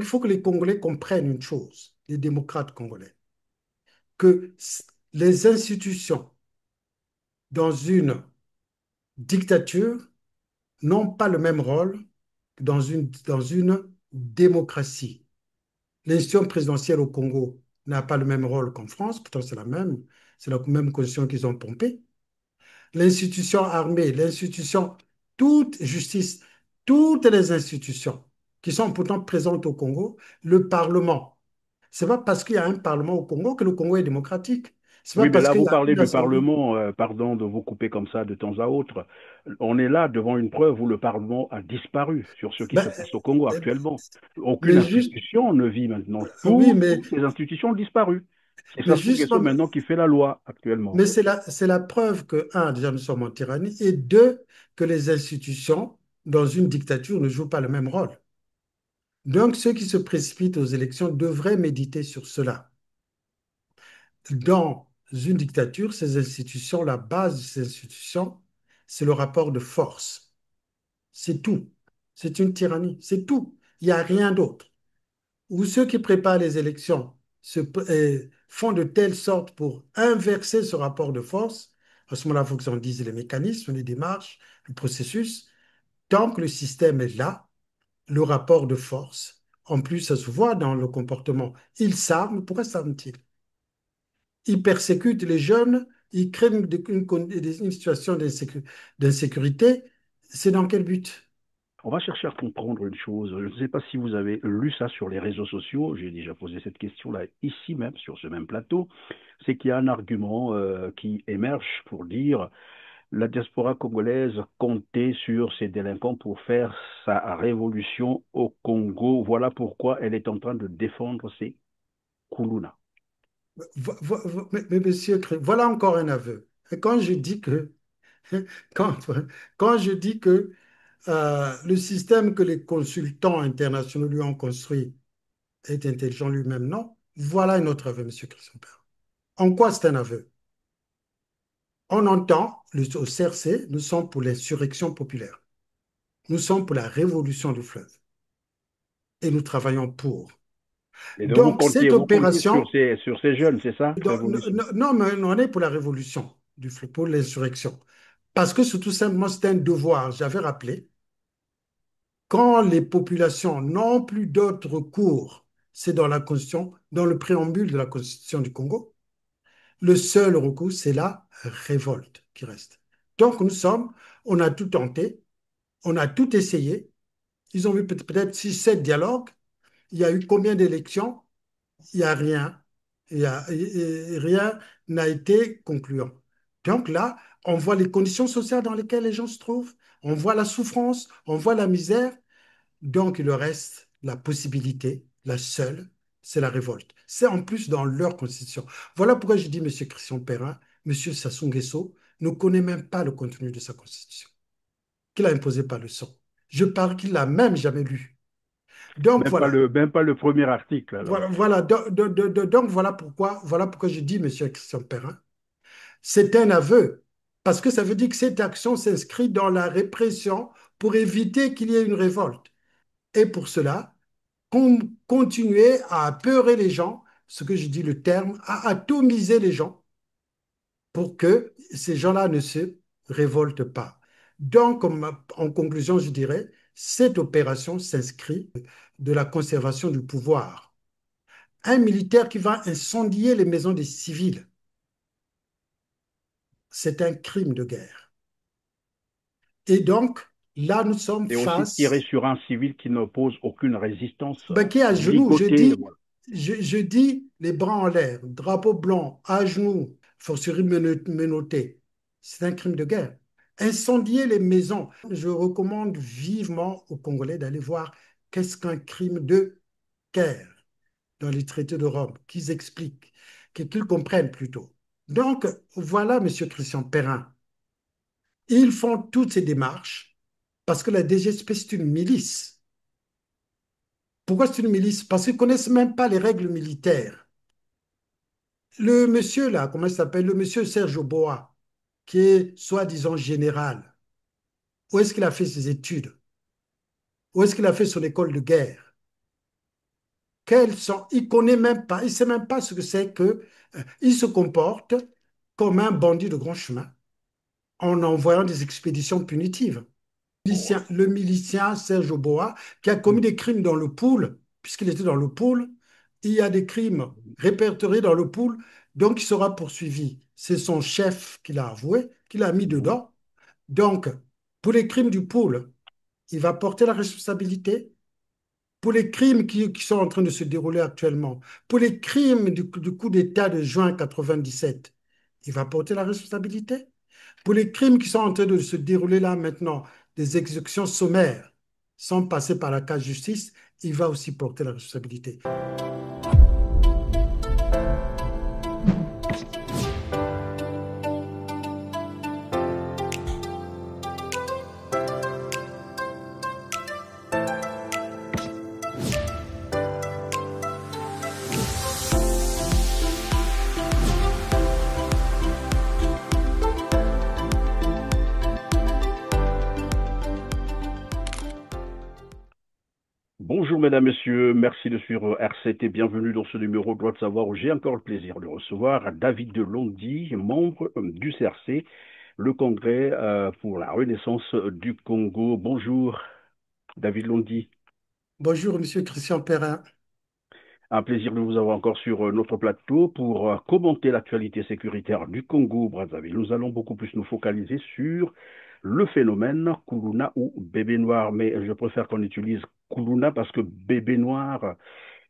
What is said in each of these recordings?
il faut que les Congolais comprennent une chose, les démocrates congolais, que les institutions dans une dictature n'ont pas le même rôle que dans une démocratie. L'institution présidentielle au Congo n'a pas le même rôle qu'en France, pourtant c'est la même constitution qu'ils ont pompée. L'institution armée, l'institution, toute justice, toutes les institutions qui sont pourtant présentes au Congo, le Parlement. C'est pas parce qu'il y a un Parlement au Congo que le Congo est démocratique. C'est pas Oui, mais parce là, qu'il vous y a parlez une du assemblée. Parlement, pardon de vous couper comme ça de temps à autre. On est là devant une preuve où le Parlement a disparu sur ce qui se Ben, passe au Congo euh, actuellement. Aucune mais juste, institution ne vit maintenant. oui, mais, Toutes les institutions ont disparu. C'est mais Sassou Nguesso justement, maintenant qui fait la loi actuellement. mais c'est la preuve que, un, déjà nous sommes en tyrannie, et deux, que les institutions dans une dictature ne jouent pas le même rôle. Donc, ceux qui se précipitent aux élections devraient méditer sur cela. Dans une dictature, ces institutions, la base de ces institutions, c'est le rapport de force. C'est tout. C'est une tyrannie. C'est tout. Il n'y a rien d'autre. Ou ceux qui préparent les élections font de telle sorte pour inverser ce rapport de force. À ce moment-là, il faut qu'ils en disent les mécanismes, les démarches, le processus. Tant que le système est là, le rapport de force, en plus, ça se voit dans le comportement. Ils s'arment. Pourquoi s'arment-ils? Ils persécutent les jeunes, ils créent une situation d'insécurité. C'est dans quel but? On va chercher à comprendre une chose. Je ne sais pas si vous avez lu ça sur les réseaux sociaux. J'ai déjà posé cette question-là ici même, sur ce même plateau. C'est qu'il y a un argument qui émerge pour dire la diaspora congolaise comptait sur ces délinquants pour faire sa révolution au Congo. Voilà pourquoi elle est en train de défendre ses Koulouna. Mais monsieur, voilà encore un aveu. Et quand, quand je dis que le système que les consultants internationaux lui ont construit est intelligent lui-même, non, voilà un autre aveu, monsieur Christian Père. En quoi c'est un aveu? On entend, au CRC, nous sommes pour l'insurrection populaire. Nous sommes pour la révolution du fleuve. Et nous travaillons pour. Et donc Donc, cette vous comptez opération, sur ces jeunes, c'est ça, révolution. non, mais on est pour la révolution du fleuve, pour l'insurrection. Parce que c'est tout simplement, c'est un devoir. J'avais rappelé, quand les populations n'ont plus d'autre recours, c'est dans la Constitution, dans le préambule de la Constitution du Congo, le seul recours, c'est la révolte qui reste. Donc, on a tout tenté, on a tout essayé. Ils ont eu peut-être 6, 7 dialogues. Il y a eu combien d'élections? Il n'y a rien. Rien n'a été concluant. Donc là, on voit les conditions sociales dans lesquelles les gens se trouvent, on voit la souffrance, on voit la misère. Donc il leur reste la possibilité, la seule, c'est la révolte. C'est en plus dans leur constitution. Voilà pourquoi je dis, Monsieur Christian Perrin, Monsieur Sassou Nguesso ne connaît même pas le contenu de sa constitution, qu'il a imposé par le sang. Je parle qu'il l'a même jamais lu. Donc voilà. Même pas le premier article, Voilà, alors. voilà. Donc voilà pourquoi je dis, Monsieur Christian Perrin, c'est un aveu, parce que ça veut dire que cette action s'inscrit dans la répression pour éviter qu'il y ait une révolte. Et pour cela, continuer à apeurer les gens, ce que je dis le terme, à atomiser les gens pour que ces gens-là ne se révoltent pas. Donc, en conclusion, je dirais, cette opération s'inscrit de la conservation du pouvoir. Un militaire qui va incendier les maisons des civils, c'est un crime de guerre. Et donc, là, nous sommes Et aussi tirer face, sur un civil qui n'oppose aucune résistance, ben, qui est à genoux. Je ligoté, dis, voilà. je dis les bras en l'air, drapeau blanc, à genoux, forcerie menottée. C'est un crime de guerre. Incendier les maisons. Je recommande vivement aux Congolais d'aller voir qu'est-ce qu'un crime de guerre dans les traités de Rome, qu'ils expliquent, qu'ils comprennent plutôt. Donc, voilà, Monsieur Christian Perrin. Ils font toutes ces démarches parce que la DGSP, c'est une milice. Pourquoi c'est une milice? Parce qu'ils ne connaissent même pas les règles militaires. Le monsieur là, comment il s'appelle? Le monsieur Serge Boa, qui est soi-disant général. Où est-ce qu'il a fait ses études? Où est-ce qu'il a fait son école de guerre? il connaît même pas, il sait même pas ce que c'est que, il se comporte comme un bandit de grand chemin en envoyant des expéditions punitives. Oh. Le milicien Serge Oboa, qui a commis des crimes dans le pool, puisqu'il était dans le pool, il y a des crimes répertoriés dans le pool, donc il sera poursuivi. C'est son chef qui l'a avoué, qui l'a mis Mhm. dedans. Donc, pour les crimes du pool, il va porter la responsabilité. Pour les crimes qui sont en train de se dérouler actuellement, pour les crimes du coup d'État de juin 97, il va porter la responsabilité. Pour les crimes qui sont en train de se dérouler là maintenant, des exécutions sommaires, sans passer par la case justice, il va aussi porter la responsabilité. Bonjour mesdames, messieurs, merci de suivre RCT et bienvenue dans ce numéro Droit de savoir où j'ai encore le plaisir de recevoir David de Londi, membre du CRC, le Congrès pour la Renaissance du Congo. Bonjour David Londi, Bonjour, Monsieur Christian Perrin. un plaisir de vous avoir encore sur notre plateau pour commenter l'actualité sécuritaire du Congo-Brazzaville. Nous allons beaucoup plus nous focaliser sur le phénomène Kuluna ou bébé noir, mais je préfère qu'on utilise Kuluna parce que bébé noir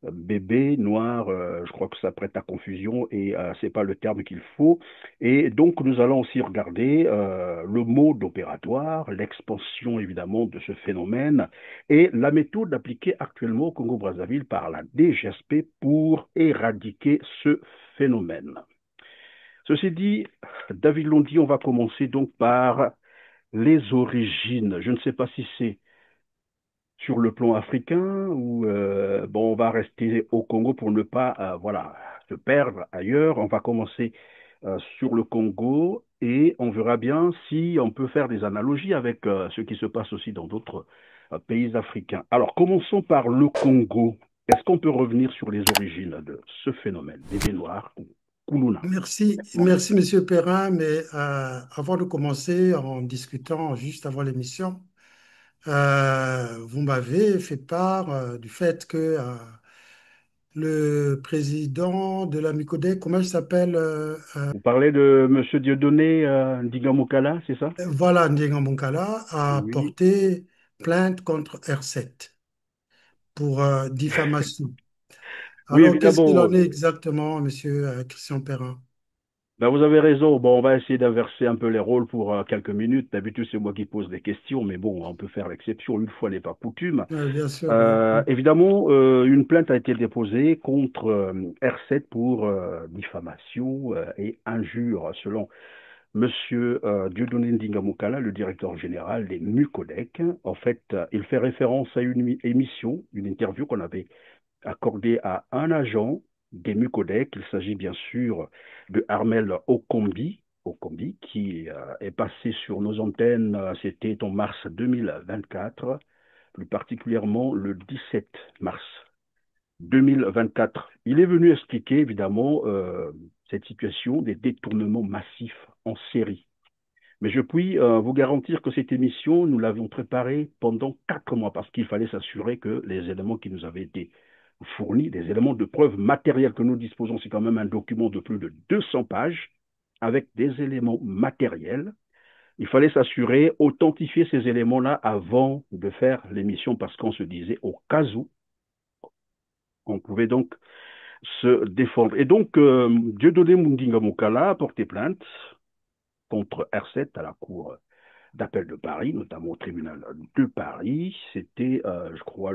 bébé noir, je crois que ça prête à confusion et c'est pas le terme qu'il faut. Et donc nous allons aussi regarder le mode opératoire, l'expansion évidemment de ce phénomène et la méthode appliquée actuellement au Congo-Brazzaville par la DGSP pour éradiquer ce phénomène. Ceci dit, David Londi, on va commencer donc par les origines. Je ne sais pas si c'est sur le plan africain ou bon, on va rester au Congo pour ne pas voilà, se perdre ailleurs. On va commencer sur le Congo et on verra bien si on peut faire des analogies avec ce qui se passe aussi dans d'autres pays africains. Alors, commençons par le Congo. Est-ce qu'on peut revenir sur les origines de ce phénomène, bébé noir ou Kuluna? Merci, Monsieur Perrin, mais avant de commencer en discutant juste avant l'émission, vous m'avez fait part du fait que le président de la MICODEC, comment il s'appelle Vous parlez de M. Dieudonné Ndigamokala, c'est ça? voilà, Ndinga Moukala a Oui. porté plainte contre R7 pour diffamation. Oui, Alors, qu'est-ce qu'il évidemment. en est exactement, Monsieur Christian Perrin? Ben, vous avez raison. Bon, on va essayer d'inverser un peu les rôles pour quelques minutes. D'habitude, c'est moi qui pose des questions, mais bon, on peut faire l'exception. Une fois n'est pas coutume. Bien sûr, oui. Évidemment, une plainte a été déposée contre R7 pour diffamation et injure, selon Monsieur Dieudonné Ndingamukala, le directeur général des MUCODEC. En fait, il fait référence à une émission, une interview qu'on avait accordé à un agent des Mucodec. Il s'agit bien sûr de Armel Okombi qui est passé sur nos antennes, c'était en mars 2024, plus particulièrement le 17 mars 2024. Il est venu expliquer évidemment cette situation des détournements massifs en série. Mais je puis vous garantir que cette émission, nous l'avions préparée pendant 4 mois parce qu'il fallait s'assurer que les éléments qui nous avaient été fournis, des éléments de preuve matériels que nous disposons, c'est quand même un document de plus de 200 pages avec des éléments matériels. Il fallait s'assurer, authentifier ces éléments-là avant de faire l'émission parce qu'on se disait au cas où, on pouvait donc se défendre. Et donc, Dieudonné Mundinga Mukala a porté plainte contre R7 à la Cour d'appel de Paris, notamment au tribunal de Paris. C'était, je crois,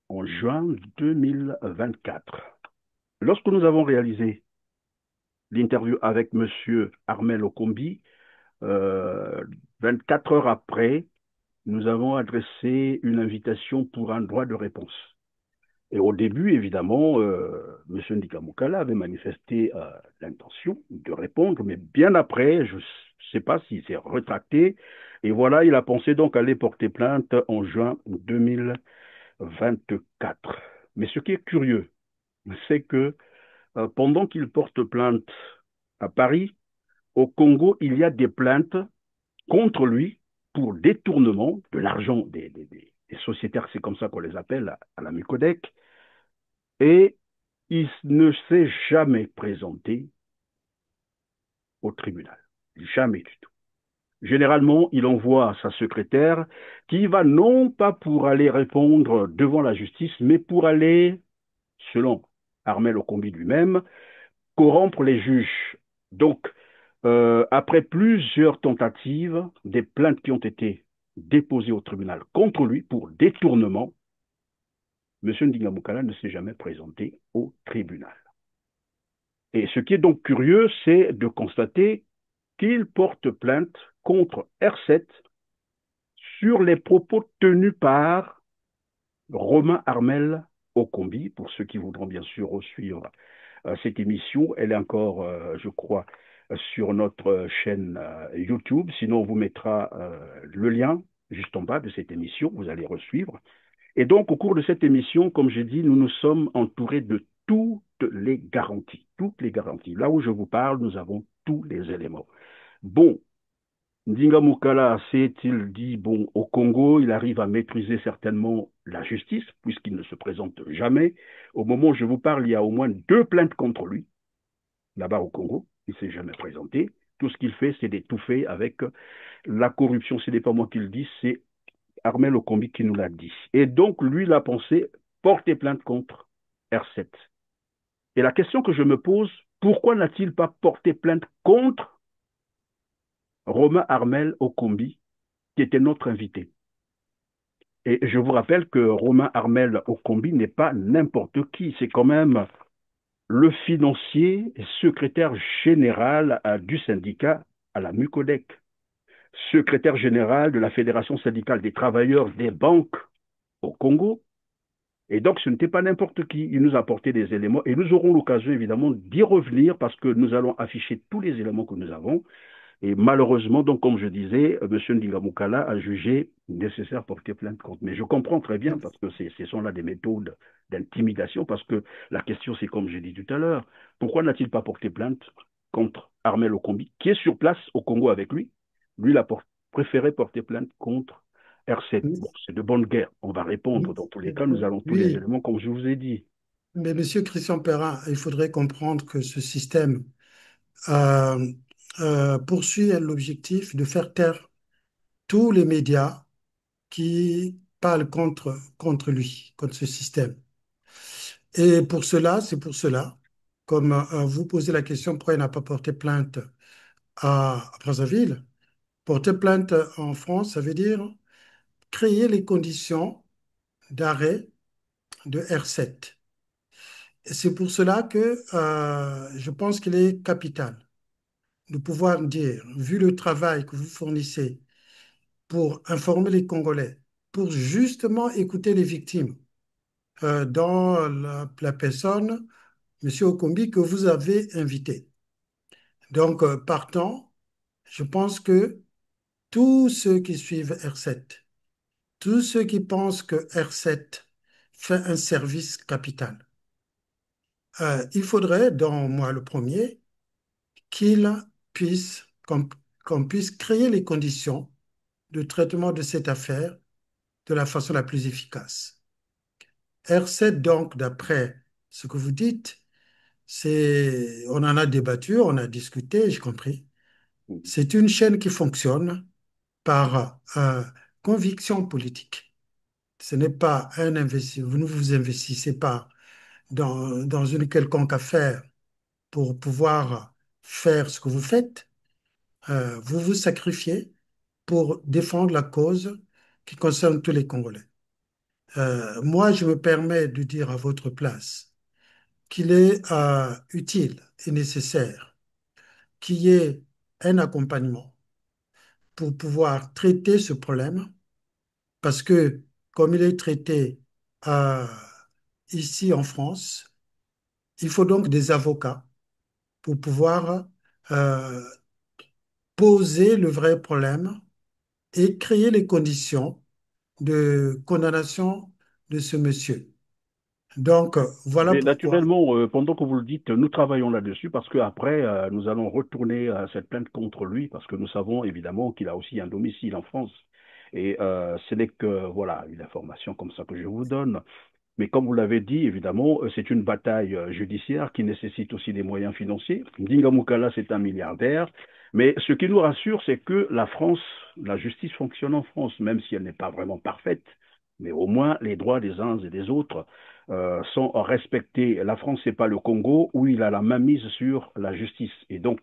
en juin 2024. Lorsque nous avons réalisé l'interview avec M. Armel Okombi, 24 heures après, nous avons adressé une invitation pour un droit de réponse. Et au début, évidemment, M. Ndikamukala avait manifesté l'intention de répondre, mais bien après, je ne sais pas s'il s'est retracté. Et voilà, il a pensé donc aller porter plainte en juin 2024. Mais ce qui est curieux, c'est que pendant qu'il porte plainte à Paris, au Congo, il y a des plaintes contre lui pour détournement de l'argent des sociétaires, c'est comme ça qu'on les appelle à la Mucodec, et il ne s'est jamais présenté au tribunal. Jamais du tout. Généralement, il envoie sa secrétaire qui va non pas pour aller répondre devant la justice, mais pour aller, selon Armel Okombi lui-même, corrompre les juges. Donc, après plusieurs tentatives, des plaintes qui ont été déposées au tribunal contre lui pour détournement, M. Ndingamukala ne s'est jamais présenté au tribunal. Et ce qui est donc curieux, c'est de constater qu'il porte plainte contre R7 sur les propos tenus par Romain Armel Okombi, pour ceux qui voudront bien sûr suivre cette émission. Elle est encore, je crois, sur notre chaîne YouTube. Sinon, on vous mettra le lien juste en bas de cette émission. Vous allez resuivre. Et donc, au cours de cette émission, comme j'ai dit, nous nous sommes entourés de toutes les garanties. Toutes les garanties. Là où je vous parle, nous avons tous les éléments. Bon, Ndinga Mukala s'est-il dit, bon, au Congo, il arrive à maîtriser certainement la justice, puisqu'il ne se présente jamais. Au moment où je vous parle, il y a au moins 2 plaintes contre lui, là-bas au Congo. Il ne s'est jamais présenté. Tout ce qu'il fait, c'est d'étouffer avec la corruption. Ce n'est pas moi qui le dis, c'est Armel Okombi qui nous l'a dit. Et donc, lui, il a pensé porter plainte contre R7. Et la question que je me pose, pourquoi n'a-t-il pas porté plainte contre Romain Armel Okombi, qui était notre invité? Et je vous rappelle que Romain Armel Okombi n'est pas n'importe qui, c'est quand même le financier et secrétaire général du syndicat à la Mucodec, secrétaire général de la Fédération syndicale des travailleurs des banques au Congo. Et donc, ce n'était pas n'importe qui. Il nous a apporté des éléments et nous aurons l'occasion, évidemment, d'y revenir parce que nous allons afficher tous les éléments que nous avons. Et malheureusement, donc, comme je disais, M. Ndingamukala a jugé nécessaire de porter plainte contre. Mais je comprends très bien parce que ce sont là des méthodes d'intimidation parce que la question, c'est comme j'ai dit tout à l'heure, pourquoi n'a-t-il pas porté plainte contre Armel Okombi, qui est sur place au Congo avec lui? Lui, il a préféré porter plainte contre R7. Bon, c'est de bonne guerre. On va répondre. Dans tous les cas, nous allons tous les Oui, éléments, comme je vous ai dit. mais Monsieur Christian Perrin, il faudrait comprendre que ce système euh, poursuit l'objectif de faire taire tous les médias qui parlent contre lui, contre ce système. Et pour cela, c'est pour cela, comme vous posez la question pourquoi il n'a pas porté plainte à Brazzaville, porter plainte en France, ça veut dire créer les conditions d'arrêt de R7. Et c'est pour cela que je pense qu'il est capital de pouvoir dire, vu le travail que vous fournissez pour informer les Congolais, pour justement écouter les victimes, dans la personne, M. Okombi, que vous avez invité. Donc, partant, je pense que tous ceux qui suivent R7, tous ceux qui pensent que R7 fait un service capital, il faudrait, dans moi le premier, qu'il puisse, qu'on puisse créer les conditions de traitement de cette affaire de la façon la plus efficace. R7, donc, d'après ce que vous dites, on en a débattu, on a discuté, j'ai compris. C'est une chaîne qui fonctionne par conviction politique. Ce n'est pas un investissement. Vous ne vous investissez pas dans une quelconque affaire pour pouvoir faire ce que vous faites. Vous vous sacrifiez pour défendre la cause qui concerne tous les Congolais. Moi, je me permets de dire à votre place qu'il est utile et nécessaire qu'il y ait un accompagnement pour pouvoir traiter ce problème, parce que comme il est traité euh, ici en France, il faut donc des avocats pour pouvoir euh, poser le vrai problème et créer les conditions de condamnation de ce monsieur. Donc, voilà Mais pourquoi. naturellement, pendant que vous le dites, nous travaillons là-dessus parce qu'après, nous allons retourner cette plainte contre lui parce que nous savons évidemment qu'il a aussi un domicile en France. Et ce n'est que, voilà, une information comme ça que je vous donne. Mais comme vous l'avez dit, évidemment, c'est une bataille judiciaire qui nécessite aussi des moyens financiers. Dinga Moukala, c'est un milliardaire. Mais ce qui nous rassure, c'est que la France, la justice fonctionne en France, même si elle n'est pas vraiment parfaite. Mais au moins, les droits des uns et des autres sont respectés. La France, c'est pas le Congo où il a la main mise sur la justice. Et donc,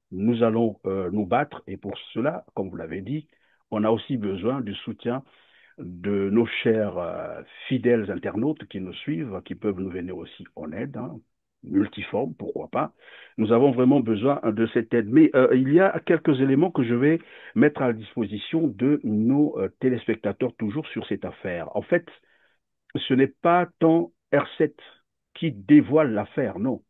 nous allons nous battre. Et pour cela, comme vous l'avez dit, on a aussi besoin du soutien de nos chers fidèles internautes qui nous suivent, qui peuvent nous venir aussi en aide, hein, multiforme, pourquoi pas. Nous avons vraiment besoin de cette aide. Mais il y a quelques éléments que je vais mettre à la disposition de nos téléspectateurs toujours sur cette affaire. En fait, ce n'est pas tant R7 qui dévoile l'affaire, non.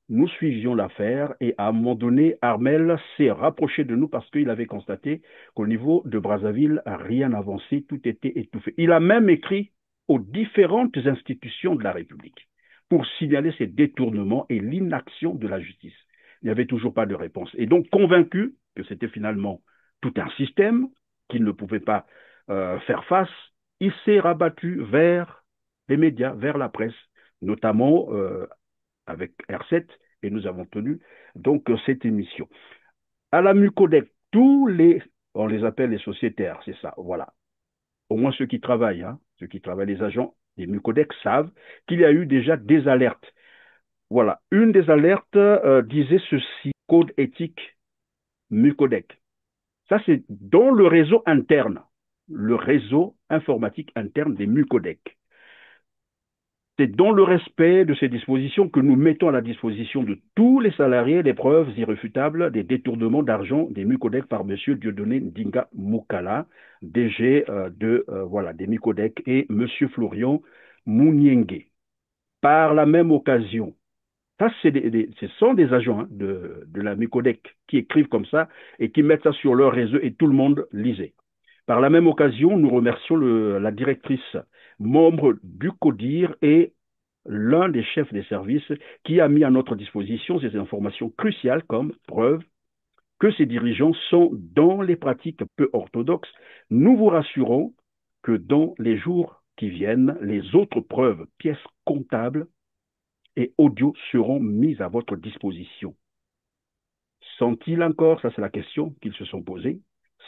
Nous suivions l'affaire et à un moment donné, Armel s'est rapproché de nous parce qu'il avait constaté qu'au niveau de Brazzaville, rien n'avançait, tout était étouffé. Il a même écrit aux différentes institutions de la République pour signaler ces détournements et l'inaction de la justice. Il n'y avait toujours pas de réponse. Et donc, convaincu que c'était finalement tout un système qu'il ne pouvait pas faire face, il s'est rabattu vers les médias, vers la presse, notamment avec R7 et nous avons tenu donc cette émission. À la Mucodec, on les appelle les sociétaires, c'est ça, voilà. Au moins ceux qui travaillent, hein, ceux qui travaillent, les agents des Mucodec savent qu'il y a eu déjà des alertes. Voilà, une des alertes disait ceci, code éthique Mucodec. Ça, c'est dans le réseau informatique interne des Mucodec. C'est dans le respect de ces dispositions que nous mettons à la disposition de tous les salariés les preuves irréfutables des détournements d'argent des Mucodec par M. Dieudonné Ndinga Moukala, DG voilà, des Mucodec, et M. Florian Mouniengue. Par la même occasion, ça, ce sont des agents hein, de la Mucodec qui écrivent comme ça et qui mettent ça sur leur réseau et tout le monde lisait. Par la même occasion, nous remercions la directrice membre du CODIR et l'un des chefs des services qui a mis à notre disposition ces informations cruciales comme preuve que ces dirigeants sont dans les pratiques peu orthodoxes. Nous vous rassurons que dans les jours qui viennent, les autres preuves, pièces comptables et audio seront mises à votre disposition. Sont-ils encore, ça c'est la question qu'ils se sont posées,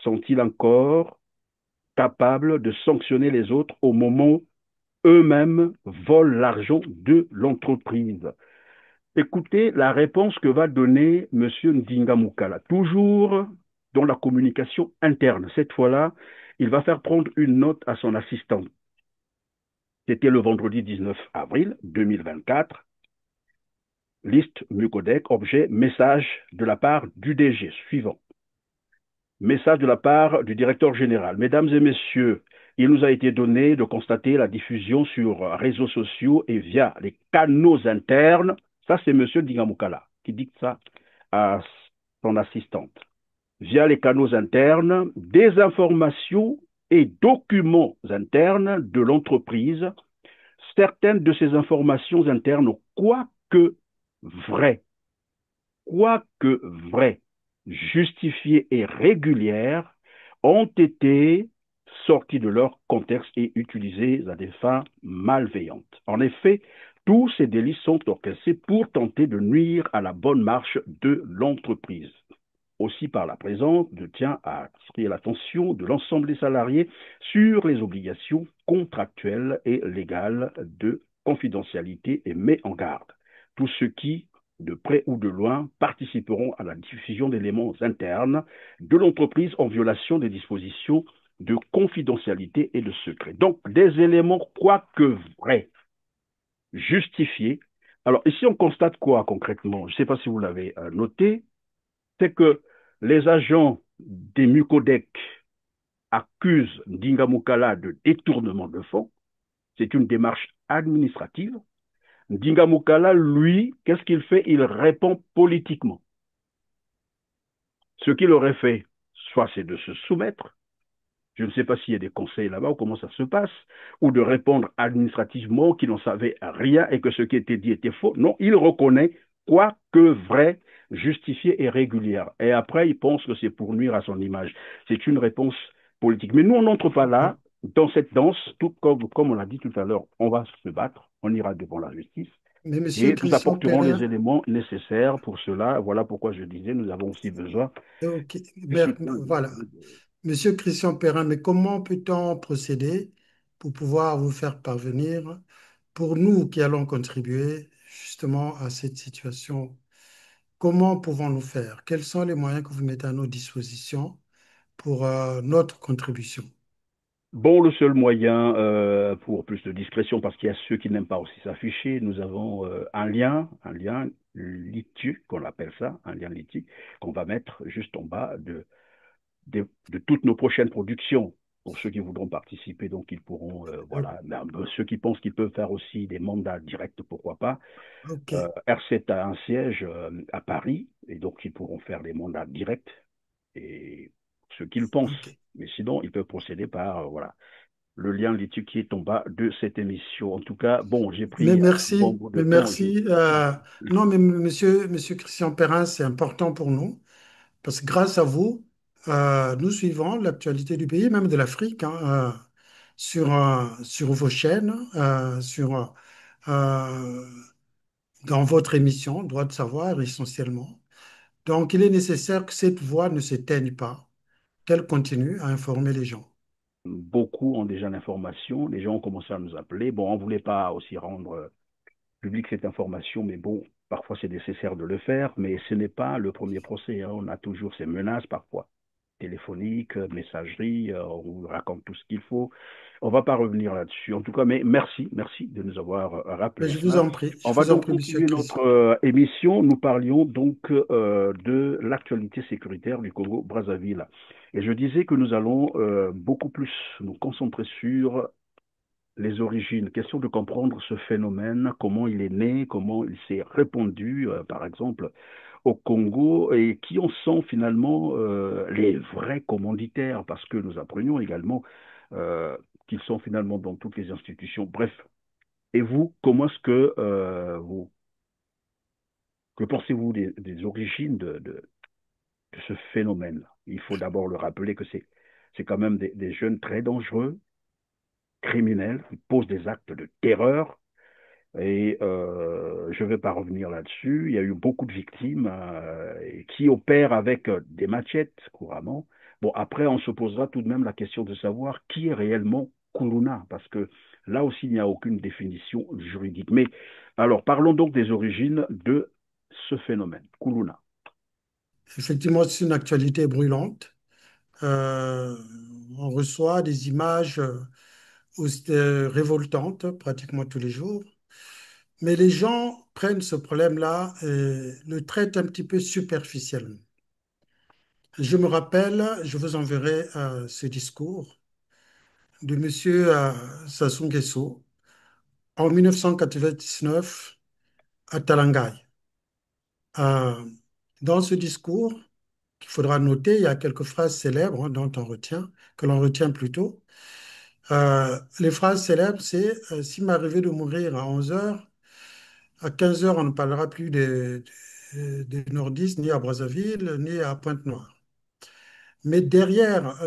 sont-ils encore capables de sanctionner les autres au moment où eux-mêmes volent l'argent de l'entreprise? Écoutez la réponse que va donner M. Ndinga Moukala, toujours dans la communication interne. Cette fois-là, il va faire prendre une note à son assistant. C'était le vendredi 19 avril 2024. Liste Mucodec, objet, message de la part du DG. Suivant. Message de la part du directeur général. Mesdames et messieurs, il nous a été donné de constater la diffusion sur réseaux sociaux et via les canaux internes. Ça, c'est M. Dingamukala qui dicte ça à son assistante. Via les canaux internes, des informations et documents internes de l'entreprise. Certaines de ces informations internes, quoique vraies, quoique vraies, justifiées et régulières, ont été sorties de leur contexte et utilisées à des fins malveillantes. En effet, tous ces délits sont orchestrés pour tenter de nuire à la bonne marche de l'entreprise. Aussi, par la présence, je tiens à attirer l'attention de l'ensemble des salariés sur les obligations contractuelles et légales de confidentialité et met en garde tous ceux qui, de près ou de loin, participeront à la diffusion d'éléments internes de l'entreprise en violation des dispositions de confidentialité et de secret. Donc, des éléments, quoique vrais, justifiés. Alors, ici, on constate quoi concrètement? Je ne sais pas si vous l'avez noté, c'est que les agents des Mucodec accusent Ndingamukala de détournement de fonds. C'est une démarche administrative. Ndingamukala, lui, qu'est-ce qu'il fait? Il répond politiquement. Ce qu'il aurait fait, soit c'est de se soumettre, Je ne sais pas s'il y a des conseils là-bas ou comment ça se passe, ou de répondre administrativement qu'il n'en savait rien et que ce qui était dit était faux. Non, il reconnaît quoi que vrai, justifié et régulière. Et après, il pense que c'est pour nuire à son image. C'est une réponse politique. Mais nous, on n'entre pas là, dans cette danse, tout comme on l'a dit tout à l'heure, on va se battre, on ira devant la justice. Mais Monsieur Et nous Christian apporterons les Perrin, éléments nécessaires pour cela. Voilà pourquoi je disais, nous avons aussi besoin ok, du soutien voilà. Monsieur Christian Perrin, mais comment peut-on procéder pour pouvoir vous faire parvenir, pour nous qui allons contribuer justement à cette situation, comment pouvons-nous faire? Quels sont les moyens que vous mettez à nos dispositions pour notre contribution? Bon, le seul moyen pour plus de discrétion, parce qu'il y a ceux qui n'aiment pas aussi s'afficher, nous avons un lien litu, qu'on appelle ça, un lien litu, qu'on va mettre juste en bas de toutes nos prochaines productions. Pour ceux qui voudront participer, donc ils pourront, voilà. Mais, ceux qui pensent qu'ils peuvent faire aussi des mandats directs, pourquoi pas. Ok, R7 a un siège à Paris, et donc ils pourront faire des mandats directs, et ce qu'ils pensent. ok. Mais sinon, ils peuvent procéder par, voilà, le lien l'étude qui est en bas de cette émission. En tout cas, bon, j'ai pris un bon bout de Mais temps. merci. Non, mais monsieur Christian Perrin, c'est important pour nous parce que grâce à vous, nous suivons l'actualité du pays, même de l'Afrique, hein, sur vos chaînes, euh, dans votre émission, Droit de savoir essentiellement. Donc, il est nécessaire que cette voix ne s'éteigne pas, qu'elle continue à informer les gens. Beaucoup ont déjà l'information. Les gens ont commencé à nous appeler. Bon, on ne voulait pas aussi rendre public cette information, mais bon, parfois c'est nécessaire de le faire. Mais ce n'est pas le premier procès, hein. On a toujours ces menaces parfois téléphoniques, messagerie, on vous raconte tout ce qu'il faut. On ne va pas revenir là-dessus. En tout cas, mais merci de nous avoir Mais rappelé je vous cela. en prie, On je va vous en donc prie, monsieur continuer Christian. notre émission. Nous parlions donc de l'actualité sécuritaire du Congo-Brazzaville. Et je disais que nous allons beaucoup plus nous concentrer sur les origines, question de comprendre ce phénomène, comment il est né, comment il s'est répandu, par exemple, au Congo, et qui en sont finalement les vrais commanditaires, parce que nous apprenions également euh, qu'ils sont finalement dans toutes les institutions. Bref, et vous, comment est-ce que que pensez-vous des origines de ce phénomène? Il faut d'abord le rappeler que c'est quand même des jeunes très dangereux, criminels, qui posent des actes de terreur. Et je ne vais pas revenir là-dessus. Il y a eu beaucoup de victimes qui opèrent avec des machettes couramment. Bon, après, on se posera tout de même la question de savoir qui est réellement Kuluna, parce que là aussi, il n'y a aucune définition juridique. Mais alors, parlons donc des origines de ce phénomène, Kuluna. Effectivement, c'est une actualité brûlante. Euh, on reçoit des images révoltantes pratiquement tous les jours. Mais les gens prennent ce problème-là et le traitent un petit peu superficiellement. Je me rappelle, je vous enverrai ce discours de Monsieur Sassou Nguesso en 1999 à Talangaï. Euh, dans ce discours, qu'il faudra noter, il y a quelques phrases célèbres hein, dont on retient, que l'on retient plutôt. Les phrases célèbres, c'est s'il m'arrivait de mourir à 11 heures, à 15 heures, on ne parlera plus des nordistes, ni à Brazzaville, ni à Pointe-Noire. Mais derrière,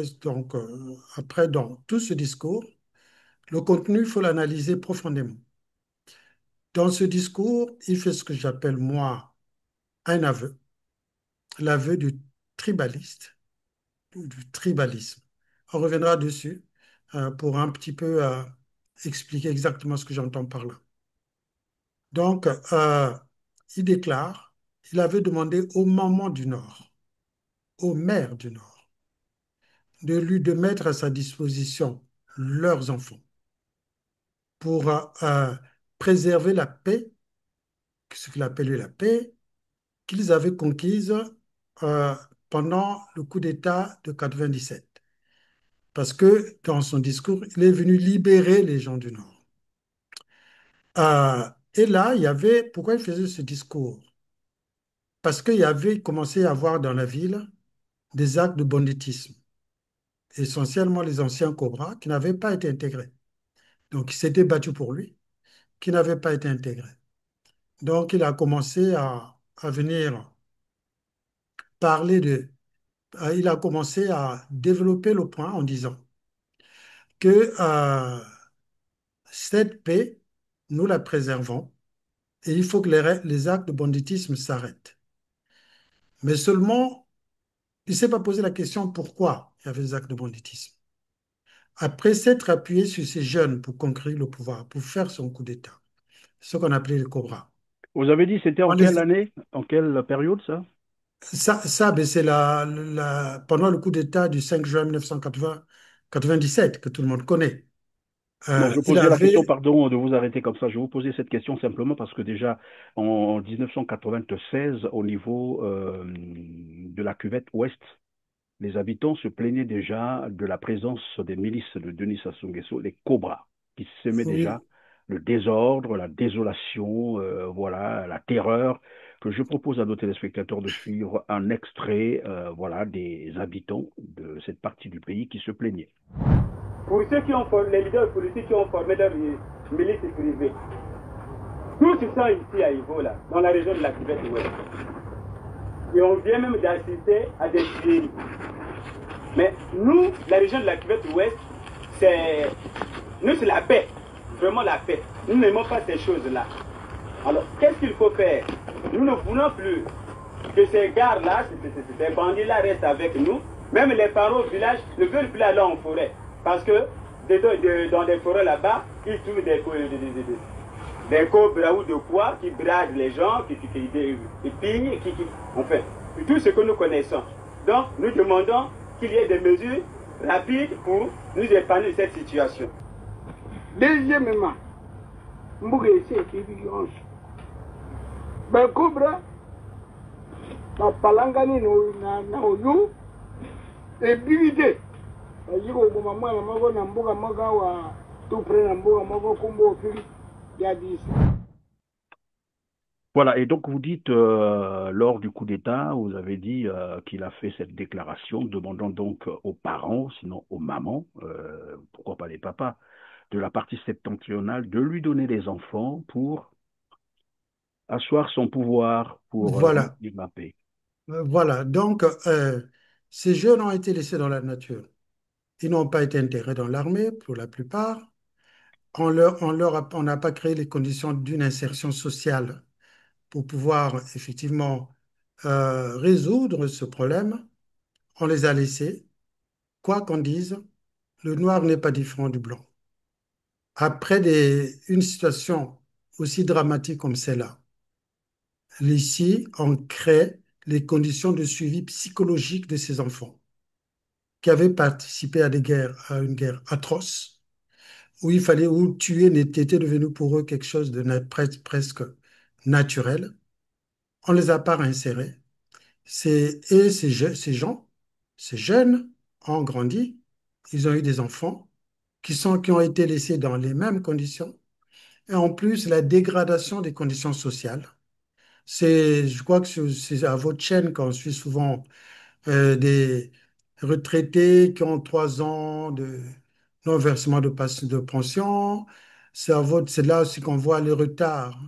après, dans tout ce discours, le contenu, il faut l'analyser profondément. Dans ce discours, il fait ce que j'appelle, moi, un aveu, l'aveu du tribaliste, ou du tribalisme. On reviendra dessus pour un petit peu expliquer exactement ce que j'entends par là. Donc, il déclare, il avait demandé aux mamans du Nord, aux mères du Nord, de mettre à sa disposition leurs enfants pour préserver la paix, ce qu'il appelait la paix, qu'ils avaient conquise euh, pendant le coup d'État de 97. Parce que dans son discours, il est venu libérer les gens du Nord. Et là, il y avait, pourquoi il faisait ce discours? Parce qu'il y avait commencé à avoir dans la ville des actes de banditisme. essentiellement les anciens Cobras, qui n'avaient pas été intégrés. Donc, il s'était battu pour lui, qui n'avaient pas été intégrés. Donc, il a commencé à venir parler il a commencé à développer le point en disant que cette paix, nous la préservons et il faut que les actes de banditisme s'arrêtent. Mais seulement, il ne s'est pas posé la question pourquoi il y avait des actes de banditisme. Après s'être appuyé sur ces jeunes pour conquérir le pouvoir, pour faire son coup d'État, ce qu'on appelait les Cobras. Vous avez dit c'était en On quelle les- année, en quelle période ça? ben, c'est pendant le coup d'État du 5 juin 1997 que tout le monde connaît. Non, je Il posais la question, avait, pardon de vous arrêter comme ça. Je vous posais cette question simplement parce que déjà en 1996, au niveau de la cuvette ouest, les habitants se plaignaient déjà de la présence des milices de Denis Sassou Nguesso, les Cobras, qui semaient déjà oui, le désordre, la désolation, voilà, la terreur, que je propose à nos téléspectateurs de suivre un extrait, voilà, des habitants de cette partie du pays qui se plaignaient. Pour ceux qui ont formé, les leaders politiques qui ont formé leur milice privée, tous ils sont ici à Ivola, dans la région de la Tibet ouest. Et on vient même d'assister à des tueries. Mais nous, la région de la Tibet ouest, c'est nous c'est la paix, vraiment la paix. Nous n'aimons pas ces choses-là. Alors, qu'est-ce qu'il faut faire? Nous ne voulons plus que ces gars-là, ces bandits-là restent avec nous. Même les parents au village ne veulent plus aller en forêt. Parce que dans les forêts là-bas, ils trouvent des cobras ou de quoi qui bradent les gens, qui pillent, enfin, tout ce que nous connaissons. Donc, nous demandons qu'il y ait des mesures rapides pour nous épargner de cette situation. Deuxièmement, mbuga ese kibiyonso bakobra bapalangani na oyu ebibide ayiko goma mwana moko na mbuga moko awa tout près na mbuga moko kombo ofili ya disi. Voilà, et donc vous dites, lors du coup d'État, vous avez dit qu'il a fait cette déclaration, demandant donc aux parents, sinon aux mamans, pourquoi pas les papas, de la partie septentrionale, de lui donner les enfants pour asseoir son pouvoir, pour voilà, maintenir la paix. voilà. Donc, ces jeunes ont été laissés dans la nature. Ils n'ont pas été intégrés dans l'armée pour la plupart. On n'a pas créé les conditions d'une insertion sociale pour pouvoir effectivement résoudre ce problème. On les a laissés. Quoi qu'on dise, le noir n'est pas différent du blanc. Après une situation aussi dramatique comme celle-là, ici, on crée les conditions de suivi psychologique de ces enfants qui avaient participé à une guerre atroce, où tuer était devenu pour eux quelque chose de presque naturel. On ne les a pas réinsérés. Et ces jeunes ont grandi, ils ont eu des enfants qui ont été laissés dans les mêmes conditions. Et en plus, la dégradation des conditions sociales. Je crois que c'est à votre chaîne qu'on suit souvent des retraités qui ont 3 ans de non-versement de pension. C'est là aussi qu'on voit les retards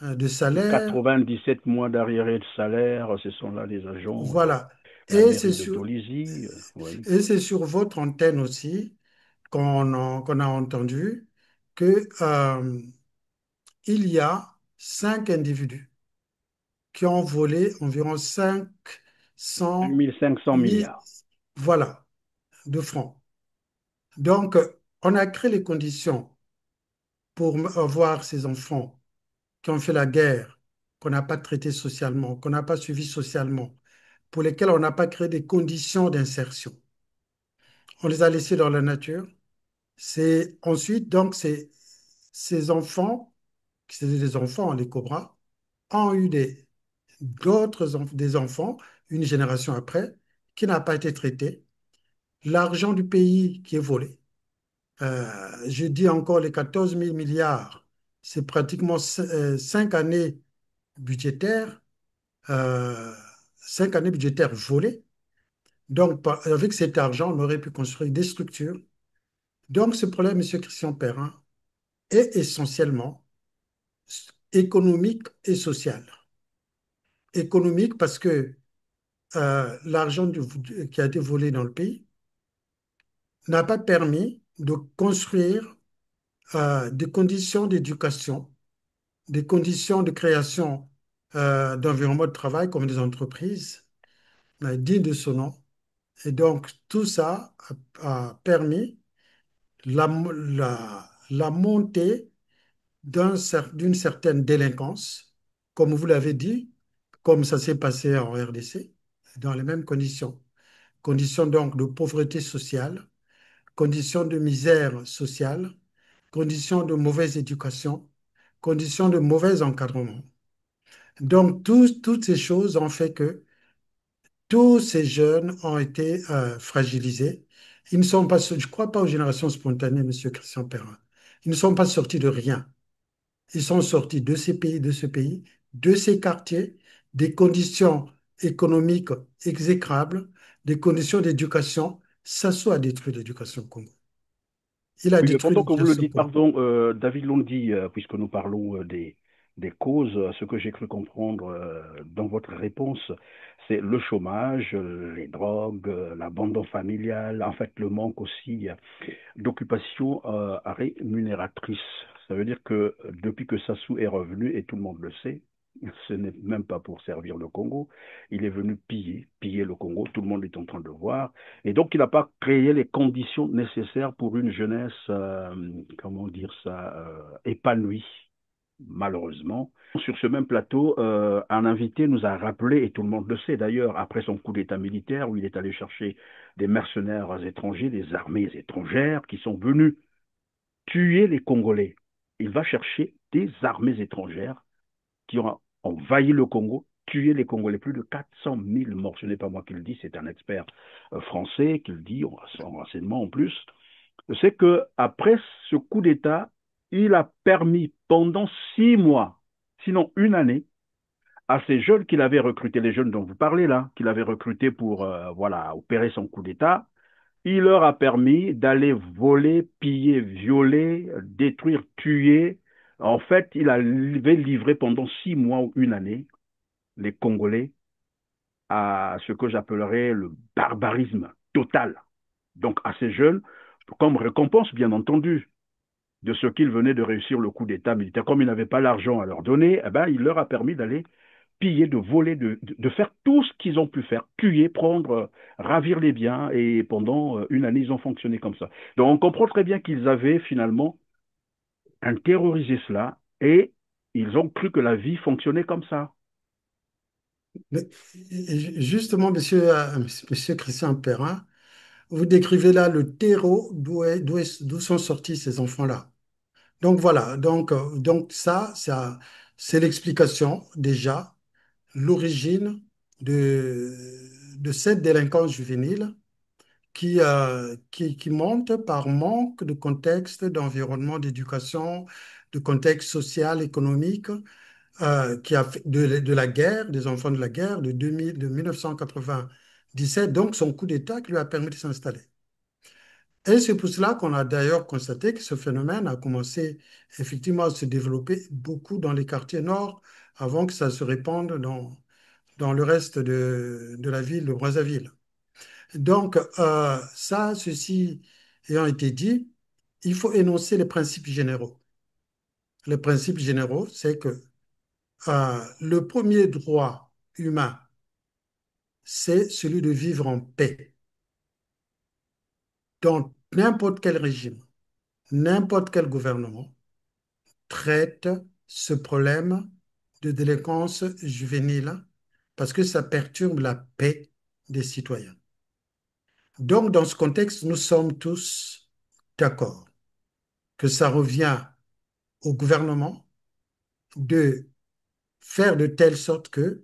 de Les salaire. 97 mois d'arriéré de salaire, ce sont là les agents de Voilà. la Et mairie de Dolisie. Oui. c'est sur votre antenne aussi qu'on a entendu que, il y a 5 individus qui ont volé environ 500 1500 000, milliards. voilà, de francs. Donc, on a créé les conditions pour avoir ces enfants qui ont fait la guerre, qu'on n'a pas traités socialement, qu'on n'a pas suivis socialement, pour lesquels on n'a pas créé des conditions d'insertion. On les a laissés dans la nature. Ces enfants, qui étaient des enfants, les cobras, ont eu des enfants, une génération après, qui n'a pas été traité. L'argent du pays qui est volé. Je dis encore les 14 000 milliards, c'est pratiquement 5 années budgétaires, 5 années budgétaires volées. Donc, avec cet argent, on aurait pu construire des structures. Donc, ce problème, Monsieur Christian Perrin, est essentiellement économique et social. Économique parce que l'argent qui a été volé dans le pays n'a pas permis de construire des conditions d'éducation, des conditions de création d'environnement de travail comme des entreprises dignes de ce nom. Et donc, tout ça a permis la montée d'une certaine délinquance, comme vous l'avez dit, comme ça s'est passé en RDC, dans les mêmes conditions. Conditions donc de pauvreté sociale, conditions de misère sociale, conditions de mauvaise éducation, conditions de mauvais encadrement. Donc, toutes ces choses ont fait que tous ces jeunes ont été fragilisés. Ils ne sont pas, je ne crois pas aux générations spontanées, Monsieur Christian Perrin. Ils ne sont pas sortis de rien. Ils sont sortis de ces pays, de ces quartiers, des conditions économiques exécrables, des conditions d'éducation. Sassou a détruit l'éducation au Congo. Il a Oui, mais détruit pendant que vous le l'éducation au dites, Congo. pardon, David Londi, puisque nous parlons des causes, ce que j'ai cru comprendre dans votre réponse, c'est le chômage, les drogues, l'abandon familial, en fait le manque aussi d'occupation rémunératrice. Ça veut dire que depuis que Sassou est revenu, et tout le monde le sait, ce n'est même pas pour servir le Congo, il est venu piller le Congo, tout le monde est en train de le voir, et donc il n'a pas créé les conditions nécessaires pour une jeunesse, comment dire ça, épanouie, malheureusement. Sur ce même plateau, un invité nous a rappelé, et tout le monde le sait d'ailleurs, après son coup d'État militaire, où il est allé chercher des mercenaires étrangers, des armées étrangères qui sont venus tuer les Congolais. Il va chercher des armées étrangères qui ont envahi le Congo, tué les Congolais, plus de 400 000 morts. Ce n'est pas moi qui le dis, c'est un expert français qui le dit, en renseignement en plus. C'est que après ce coup d'État, il a permis pendant 6 mois, sinon une année, à ces jeunes qu'il avait recrutés, les jeunes dont vous parlez là, qu'il avait recrutés pour voilà, opérer son coup d'État, il leur a permis d'aller voler, piller, violer, détruire, tuer. En fait, il avait livré pendant 6 mois ou une année les Congolais à ce que j'appellerais le barbarisme total. Donc à ces jeunes, comme récompense, bien entendu, de ce qu'ils venaient de réussir le coup d'État militaire. Comme ils n'avaient pas l'argent à leur donner, eh ben, il leur a permis d'aller piller, de voler, de faire tout ce qu'ils ont pu faire, tuer, prendre, ravir les biens, et pendant une année, ils ont fonctionné comme ça. Donc on comprend très bien qu'ils avaient finalement intériorisé cela, et ils ont cru que la vie fonctionnait comme ça. Mais, justement, monsieur Christian Perrin, vous décrivez là le terreau d'où sont sortis ces enfants-là. Donc voilà, donc c'est l'explication déjà, l'origine de cette délinquance juvénile qui monte par manque de contexte, d'environnement, d'éducation, de contexte social, économique, qui a fait de la guerre, des enfants de la guerre de 1997, donc son coup d'État qui lui a permis de s'installer. Et c'est pour cela qu'on a d'ailleurs constaté que ce phénomène a commencé effectivement à se développer beaucoup dans les quartiers nord avant que ça se répande dans le reste de la ville de Brazzaville. Donc, ceci ayant été dit, il faut énoncer les principes généraux. Les principes généraux, c'est que le premier droit humain, c'est celui de vivre en paix. Donc, n'importe quel régime, n'importe quel gouvernement traite ce problème de délinquance juvénile parce que ça perturbe la paix des citoyens. Donc, dans ce contexte, nous sommes tous d'accord que ça revient au gouvernement de faire de telle sorte que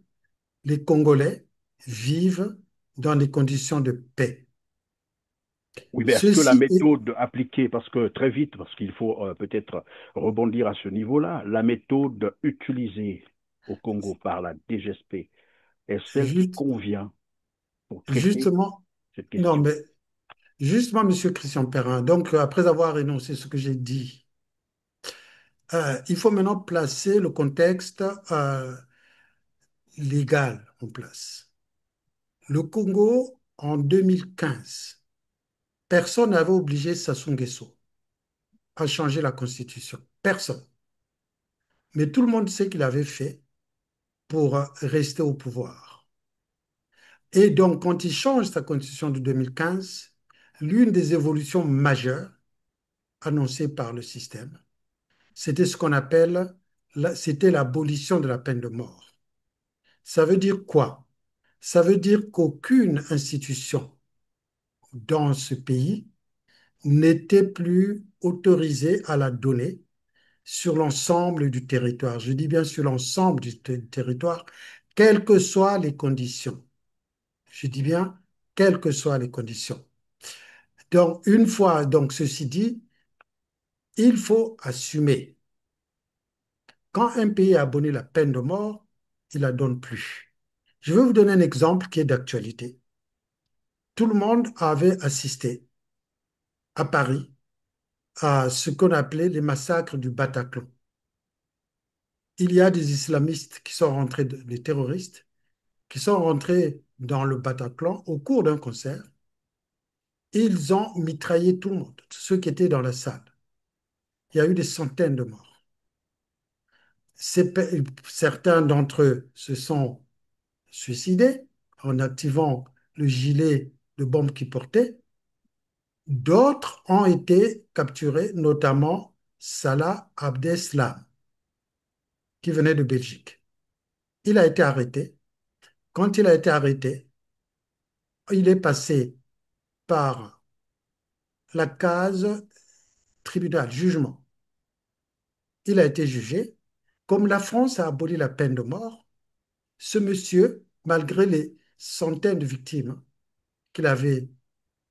les Congolais vivent dans des conditions de paix. Oui, mais est-ce que la Ceci est méthode appliquée, parce que très vite, parce qu'il faut peut-être rebondir à ce niveau-là, la méthode utilisée au Congo par la DGSP est celle qui juste, convient pour traiter. justement, cette Non, question. mais justement, Monsieur Christian Perrin, donc après avoir énoncé ce que j'ai dit, il faut maintenant placer le contexte légal en place. Le Congo, en 2015, personne n'avait obligé Sassou Nguesso à changer la constitution. Personne. Mais tout le monde sait qu'il avait fait pour rester au pouvoir. Et donc, quand il change sa constitution de 2015, l'une des évolutions majeures annoncées par le système, c'était ce qu'on appelle, c'était l'abolition de la peine de mort. Ça veut dire quoi? Ça veut dire qu'aucune institution dans ce pays n'était plus autorisée à la donner sur l'ensemble du territoire. Je dis bien sur l'ensemble du territoire, quelles que soient les conditions. Je dis bien, quelles que soient les conditions. Donc, une fois donc ceci dit, il faut assumer. Quand un pays a aboli la peine de mort, il ne la donne plus. Je vais vous donner un exemple qui est d'actualité. Tout le monde avait assisté à Paris à ce qu'on appelait les massacres du Bataclan. Il y a des islamistes qui sont rentrés, des terroristes, qui sont rentrés dans le Bataclan au cours d'un concert. Ils ont mitraillé tout le monde, ceux qui étaient dans la salle. Il y a eu des centaines de morts. Certains d'entre eux se sont suicidés en activant le gilet de bombe qu'ils portaient. D'autres ont été capturés, notamment Salah Abdeslam, qui venait de Belgique. Il a été arrêté. Quand il a été arrêté, il est passé par la case tribunal, jugement. Il a été jugé. Comme la France a aboli la peine de mort, ce monsieur, malgré les centaines de victimes qu'il avait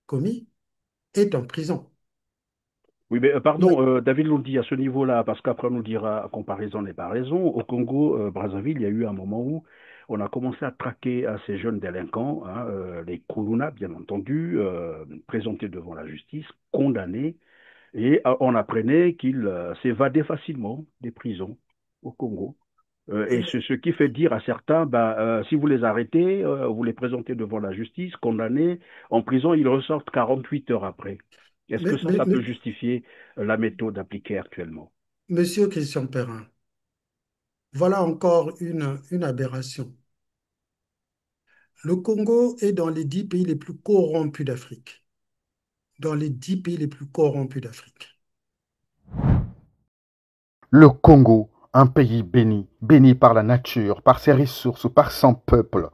commis, est en prison. Oui, mais Mais, pardon, David nous dit à ce niveau-là, parce qu'après on nous dira comparaison n'est pas raison. Au Congo, Brazzaville, il y a eu un moment où on a commencé à traquer à ces jeunes délinquants, hein, les Kuluna, bien entendu, présentés devant la justice, condamnés, et on apprenait qu'ils s'évadaient facilement des prisons au Congo. Et c'est ce qui fait dire à certains, ben, si vous les arrêtez, vous les présentez devant la justice, condamnés en prison, ils ressortent 48 heures après. Est-ce que mais, ça, mais, ça peut mais, justifier la méthode appliquée actuellement? Monsieur Christian Perrin, voilà encore une aberration. Le Congo est dans les 10 pays les plus corrompus d'Afrique. Dans les 10 pays les plus corrompus d'Afrique. Le Congo, un pays béni, béni par la nature, par ses ressources, par son peuple.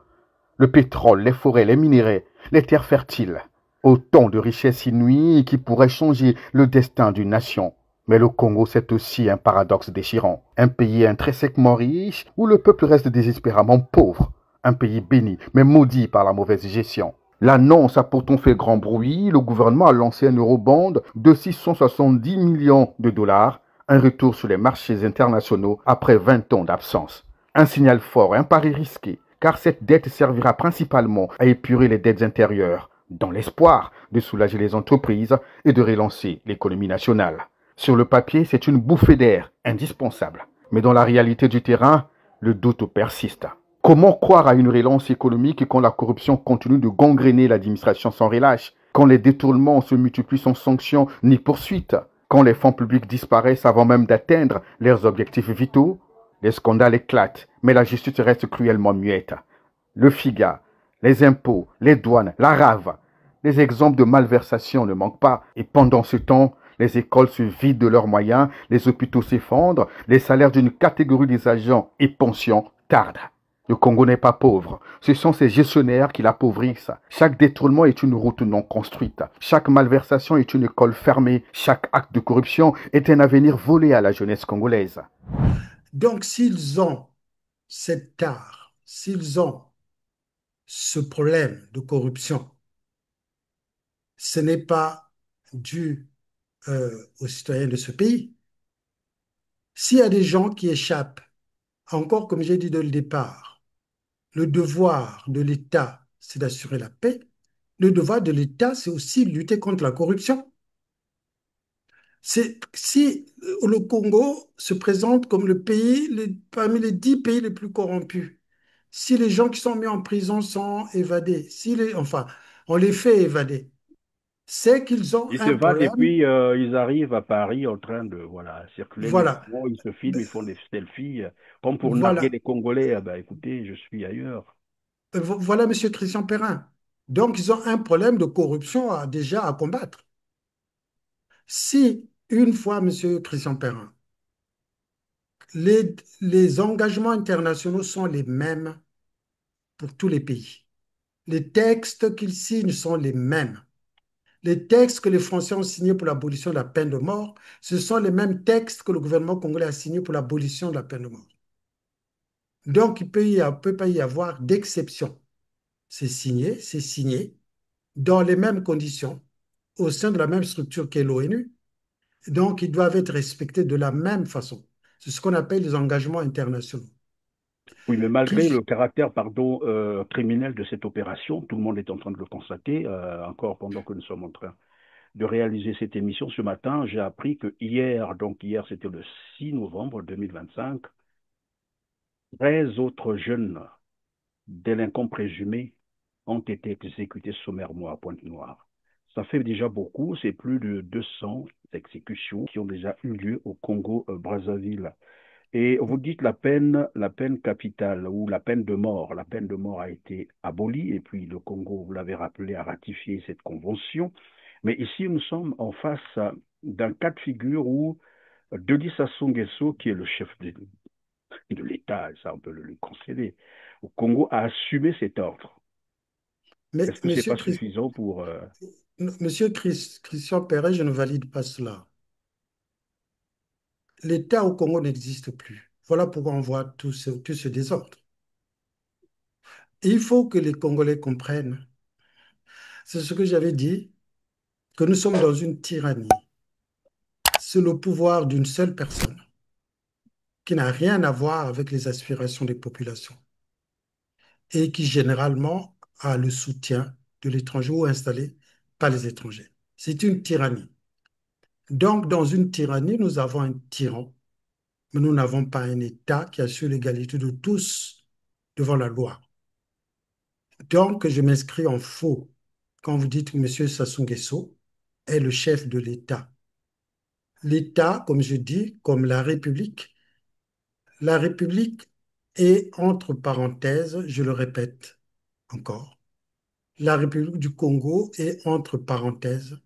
Le pétrole, les forêts, les minéraux, les terres fertiles. Autant de richesses inouïes qui pourraient changer le destin d'une nation. Mais le Congo, c'est aussi un paradoxe déchirant. Un pays intrinsèquement riche où le peuple reste désespérément pauvre. Un pays béni, mais maudit par la mauvaise gestion. L'annonce a pourtant fait grand bruit. Le gouvernement a lancé un eurobond de 670 millions de dollars, un retour sur les marchés internationaux après 20 ans d'absence. Un signal fort, un pari risqué, car cette dette servira principalement à épurer les dettes intérieures, dans l'espoir de soulager les entreprises et de relancer l'économie nationale. Sur le papier, c'est une bouffée d'air indispensable. Mais dans la réalité du terrain, le doute persiste. Comment croire à une relance économique quand la corruption continue de gangréner l'administration sans relâche, quand les détournements se multiplient sans sanction ni poursuite, quand les fonds publics disparaissent avant même d'atteindre leurs objectifs vitaux? Les scandales éclatent, mais la justice reste cruellement muette. Le FIGA, les impôts, les douanes, la rave. Les exemples de malversation ne manquent pas. Et pendant ce temps, les écoles se vident de leurs moyens, les hôpitaux s'effondrent, les salaires d'une catégorie des agents et pensions tardent. Le Congo n'est pas pauvre. Ce sont ses gestionnaires qui l'appauvrissent. Chaque détournement est une route non construite. Chaque malversation est une école fermée. Chaque acte de corruption est un avenir volé à la jeunesse congolaise. Donc, s'ils ont cet art, s'ils ont ce problème de corruption, ce n'est pas dû aux citoyens de ce pays. S'il y a des gens qui échappent, encore comme j'ai dit dès le départ, le devoir de l'État, c'est d'assurer la paix. Le devoir de l'État, c'est aussi lutter contre la corruption. Si le Congo se présente comme le pays, parmi les 10 pays les plus corrompus, si les gens qui sont mis en prison sont évadés, enfin, on les fait évader, c'est qu'ils ont Ils un s'évadent et problème. puis ils arrivent à Paris en train de voilà, circuler Voilà. librement, ils se filment, Ben, ils font des selfies, comme pour narguer Voilà. les Congolais. Ah ben, écoutez, je suis ailleurs. Voilà, Monsieur Christian Perrin. Donc, ils ont un problème de corruption déjà à combattre. Si, une fois, Monsieur Christian Perrin, les engagements internationaux sont les mêmes pour tous les pays, les textes qu'ils signent sont les mêmes. Les textes que les Français ont signés pour l'abolition de la peine de mort, ce sont les mêmes textes que le gouvernement congolais a signés pour l'abolition de la peine de mort. Donc, il ne peut pas y avoir d'exception. C'est signé dans les mêmes conditions, au sein de la même structure qu'est l'ONU. Donc, ils doivent être respectés de la même façon. C'est ce qu'on appelle les engagements internationaux. Oui, mais malgré le Qui, caractère, pardon, criminel de cette opération, tout le monde est en train de le constater, encore pendant que nous sommes en train de réaliser cette émission ce matin, j'ai appris que hier, donc hier c'était le 6 novembre 2025, 13 autres jeunes délinquants présumés ont été exécutés sommairement à Pointe-Noire. Ça fait déjà beaucoup, c'est plus de 200 exécutions qui ont déjà eu lieu au Congo-Brazzaville. Et vous dites la peine capitale ou la peine de mort. La peine de mort a été abolie et puis le Congo, vous l'avez rappelé, a ratifié cette convention. Mais ici, nous sommes en face d'un cas de figure où Denis Sassou Nguesso, qui est le chef de l'État, ça on peut le lui concéder, au Congo a assumé cet ordre. mais, Est-ce que c'est pas suffisant pour... Christian Perret, je ne valide pas cela. L'État au Congo n'existe plus. Voilà pourquoi on voit tout ce désordre. Et il faut que les Congolais comprennent, c'est ce que j'avais dit, que nous sommes dans une tyrannie. C'est le pouvoir d'une seule personne qui n'a rien à voir avec les aspirations des populations et qui généralement a le soutien de l'étranger ou installé par les étrangers. C'est une tyrannie. Donc, dans une tyrannie, nous avons un tyran, mais nous n'avons pas un État qui assure l'égalité de tous devant la loi. Donc, je m'inscris en faux quand vous dites que M. Sassou Nguesso est le chef de l'État. L'État, comme je dis, comme la République est entre parenthèses, je le répète encore, la République du Congo est entre parenthèses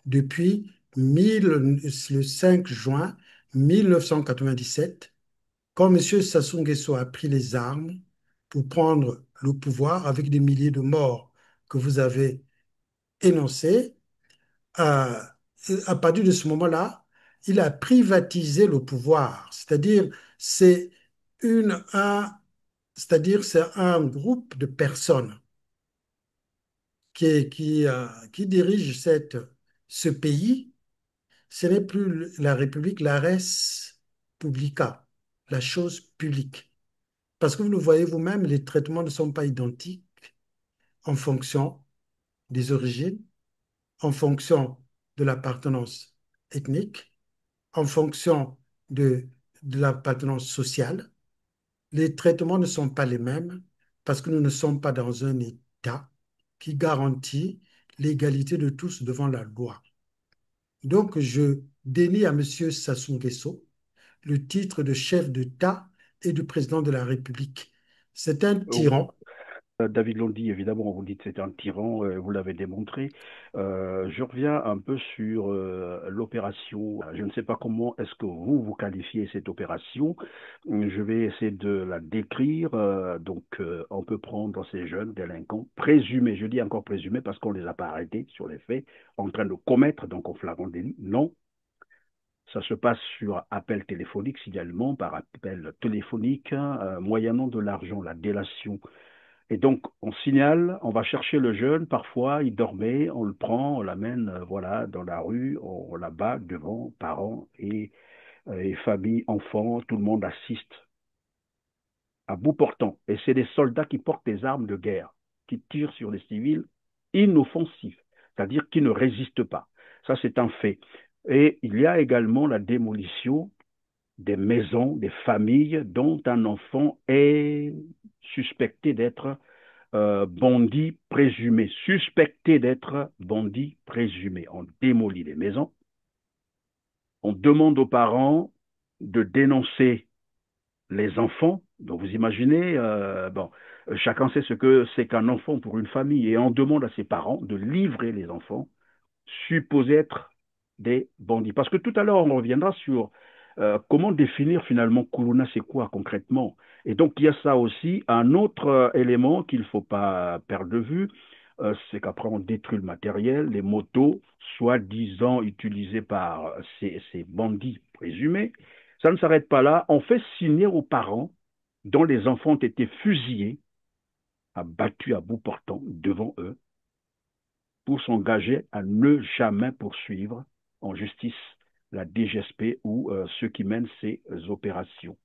depuis le 5 juin 1997, quand M. Sassou Nguesso a pris les armes pour prendre le pouvoir avec des milliers de morts que vous avez énoncés. euh, à partir de ce moment-là, il a privatisé le pouvoir, c'est une, un, c'est un groupe de personnes qui dirige ce pays. Ce n'est plus la République, la res publica, la chose publique. Parce que vous le voyez vous-même, les traitements ne sont pas identiques en fonction des origines, en fonction de l'appartenance ethnique, en fonction de, de l'appartenance sociale. Les traitements ne sont pas les mêmes parce que nous ne sommes pas dans un État qui garantit l'égalité de tous devant la loi. Donc, je dénie à M. Sassou Nguesso le titre de chef d'État et de président de la République. C'est un tyran. David Londi, évidemment, vous dites que c'est un tyran, vous l'avez démontré. Je reviens un peu sur l'opération. Je ne sais pas comment est-ce que vous qualifiez cette opération. Je vais essayer de la décrire. On peut prendre ces jeunes délinquants présumés, je dis encore présumés parce qu'on ne les a pas arrêtés sur les faits, en train de commettre, donc en flagrant délit. Non, ça se passe sur appel téléphonique, signalement par appel téléphonique, moyennant de l'argent, la délation. Et donc, on signale, on va chercher le jeune, parfois il dormait, on le prend, on l'amène voilà, dans la rue, on l'abat devant parents et familles, enfants, tout le monde assiste à bout portant. Et c'est des soldats qui portent des armes de guerre, qui tirent sur les civils inoffensif, c'est-à-dire qui ne résiste pas. Ça, c'est un fait. Et il y a également la démolition des maisons, des familles dont un enfant est suspecté d'être bandit présumé, suspecté d'être bandit présumé. On démolit les maisons, on demande aux parents de dénoncer les enfants. Donc vous imaginez, bon, chacun sait ce que c'est qu'un enfant pour une famille, et on demande à ses parents de livrer les enfants supposés être des bandits. Parce que tout à l'heure, on reviendra sur comment définir finalement Kuluna, c'est quoi concrètement. Et donc, il y a ça aussi. Un autre élément qu'il ne faut pas perdre de vue, c'est qu'après, on détruit le matériel, les motos, soi-disant utilisées par ces bandits présumés. Ça ne s'arrête pas là. On fait signer aux parents dont les enfants ont été fusillés, abattus à bout portant devant eux, pour s'engager à ne jamais poursuivre en justice la DGSP ou ceux qui mènent ces opérations.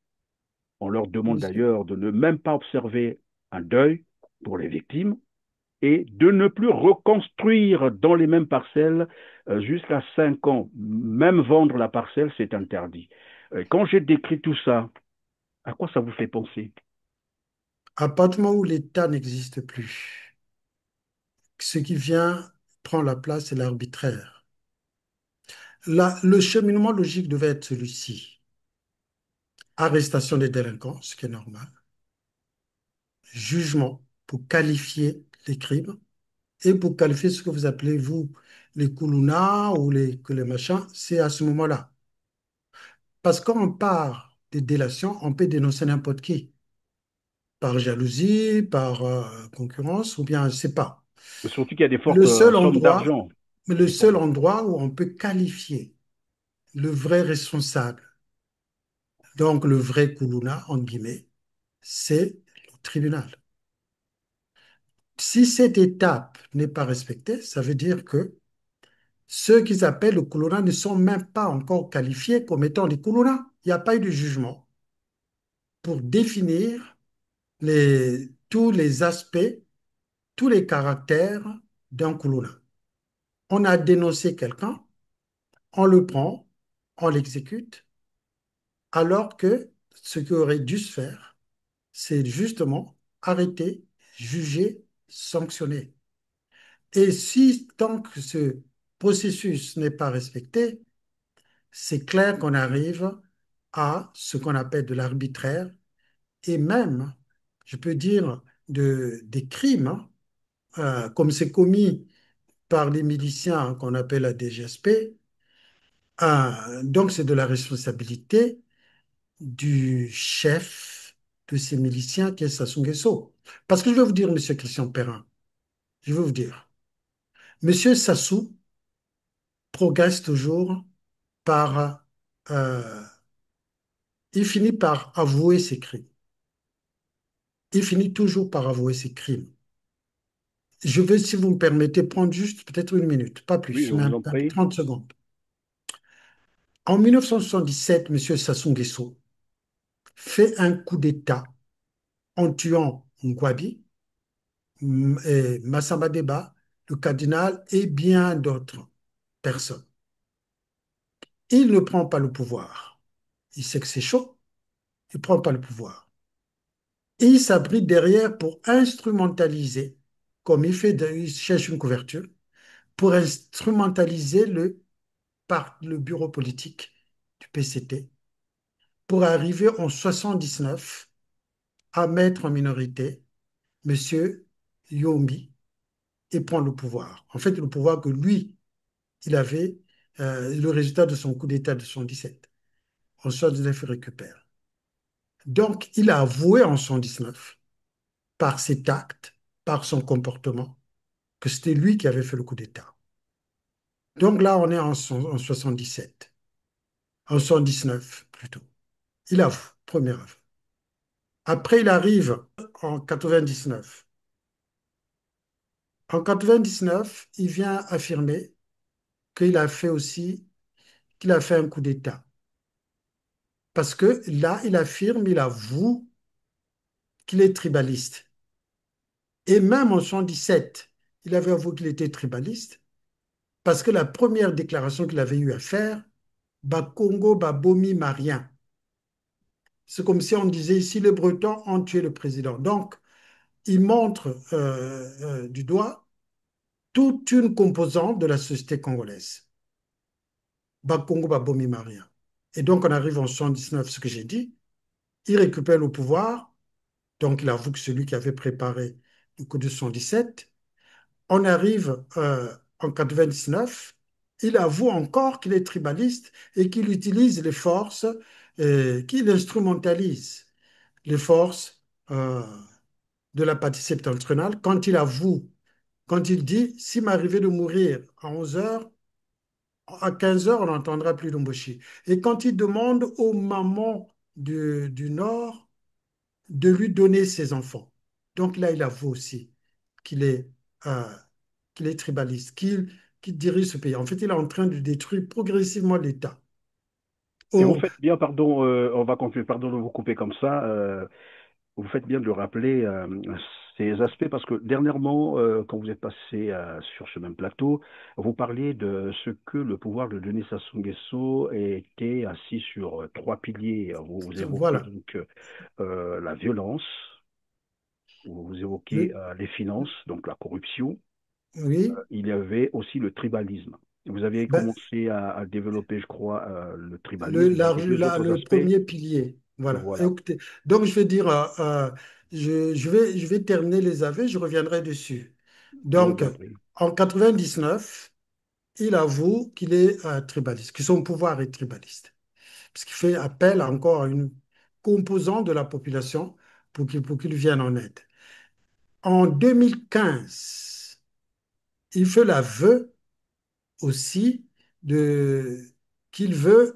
On leur demande Monsieur, d'ailleurs de ne même pas observer un deuil pour les victimes et de ne plus reconstruire dans les mêmes parcelles jusqu'à 5 ans. Même vendre la parcelle, c'est interdit. Quand j'ai décrit tout ça, à quoi ça vous fait penser? à partir du moment où l'État n'existe plus, ce qui vient prend la place, c'est l'arbitraire. Là, le cheminement logique devait être celui-ci. Arrestation des délinquants, ce qui est normal. Jugement pour qualifier les crimes et pour qualifier ce que vous appelez, vous, les koulouna ou que les machins, c'est à ce moment-là. Parce que quand on parle de délation, on peut dénoncer n'importe qui, par jalousie, par concurrence, ou bien je ne sais pas. Surtout qu'il y a des Le fortes seul sommes endroit, d'argent. le Des fortes- seul endroit où on peut qualifier le vrai responsable, donc le vrai koulouna, en guillemets, c'est le tribunal. Si cette étape n'est pas respectée, ça veut dire que ceux qu'ils appellent le koulouna ne sont même pas encore qualifiés comme étant des koulouna. Il n'y a pas eu de jugement pour définir tous les aspects, tous les caractères d'un koulouna. On a dénoncé quelqu'un, on le prend, on l'exécute, alors que ce qui aurait dû se faire, c'est justement arrêter, juger, sanctionner. Et si tant que ce processus n'est pas respecté, c'est clair qu'on arrive à ce qu'on appelle de l'arbitraire et même, je peux dire, des crimes, hein, comme c'est commis par les miliciens qu'on appelle la DGSP. Donc, c'est de la responsabilité du chef de ces miliciens qui est Sassou Nguesso. Parce que je vais vous dire, Monsieur Christian Perrin, je vais vous dire, Monsieur Sassou progresse toujours par... euh, il finit par avouer ses crimes. Il finit toujours par avouer ses crimes. Je vais, si vous me permettez, prendre juste peut-être une minute, pas Oui, plus, je mais vous en prie. 30 secondes. En 1977, M. Sassou Nguesso fait un coup d'État en tuant Ngouabi, et Massamba Deba, le cardinal et bien d'autres personnes. Il ne prend pas le pouvoir. Il sait que c'est chaud, il ne prend pas le pouvoir. Et il s'abrite derrière pour instrumentaliser, comme il fait, il cherche une couverture, pour instrumentaliser le bureau politique du PCT, pour arriver en 79 à mettre en minorité M. Yombi et prendre le pouvoir. En fait, le pouvoir que lui, il avait, le résultat de son coup d'État de 77. En 79, il récupère. Donc, il a avoué en 79, par cet acte, par son comportement, que c'était lui qui avait fait le coup d'État. Donc là, on est en 77, en 79 plutôt. Il avoue, premier aveu. Après, il arrive en 99. En 99, il vient affirmer qu'il a fait aussi, qu'il a fait un coup d'État. Parce que là, il affirme, il avoue qu'il est tribaliste. Et même en 77, il avait avoué qu'il était tribaliste, parce que la première déclaration qu'il avait eu à faire, Bakongo, Babomi, Marien. C'est comme si on disait ici, les Bretons ont tué le président. Donc, il montre du doigt toute une composante de la société congolaise. Bakongo, Babomi, Marien. Et donc, on arrive en 79, ce que j'ai dit. Il récupère le pouvoir. Donc, il avoue que celui qui avait préparé le coup de 77. On arrive en 99. Il avoue encore qu'il est tribaliste et qu'il utilise les forces, qu'il instrumentalise les forces de la partie septentrionale. Quand il avoue, quand il dit, s'il m'arrivait de mourir à 11 heures, à 15 heures, on n'entendra plus Lumbushi. Et quand il demande aux mamans du Nord de lui donner ses enfants. Donc là, il avoue aussi qu'il est, euh, qu'il est tribaliste, qu'il dirige ce pays. En fait, il est en train de détruire progressivement l'État. Et vous Oh, faites bien, pardon, on va continuer, pardon de vous couper comme ça. Vous faites bien de le rappeler, ces aspects, parce que dernièrement, quand vous êtes passé sur ce même plateau, vous parliez de ce que le pouvoir de Denis Sassou Nguesso était assis sur trois piliers. Vous évoquez voilà. donc la violence, vous évoquez Le- les finances, donc la corruption. oui, Il y avait aussi le tribalisme. Vous aviez ben, commencé à développer, je crois, le tribalisme. Il y avait deux autres le aspects. premier pilier. Voilà. Voilà. Écoutez, donc, je vais dire, je vais terminer les aveux, je reviendrai dessus. Je vous Donc, en prie. en 99, il avoue qu'il est tribaliste, que son pouvoir est tribaliste, parce qu'il fait appel encore à une composante de la population pour qu'il vienne en aide. En 2015, il fait l'aveu aussi de qu'il veut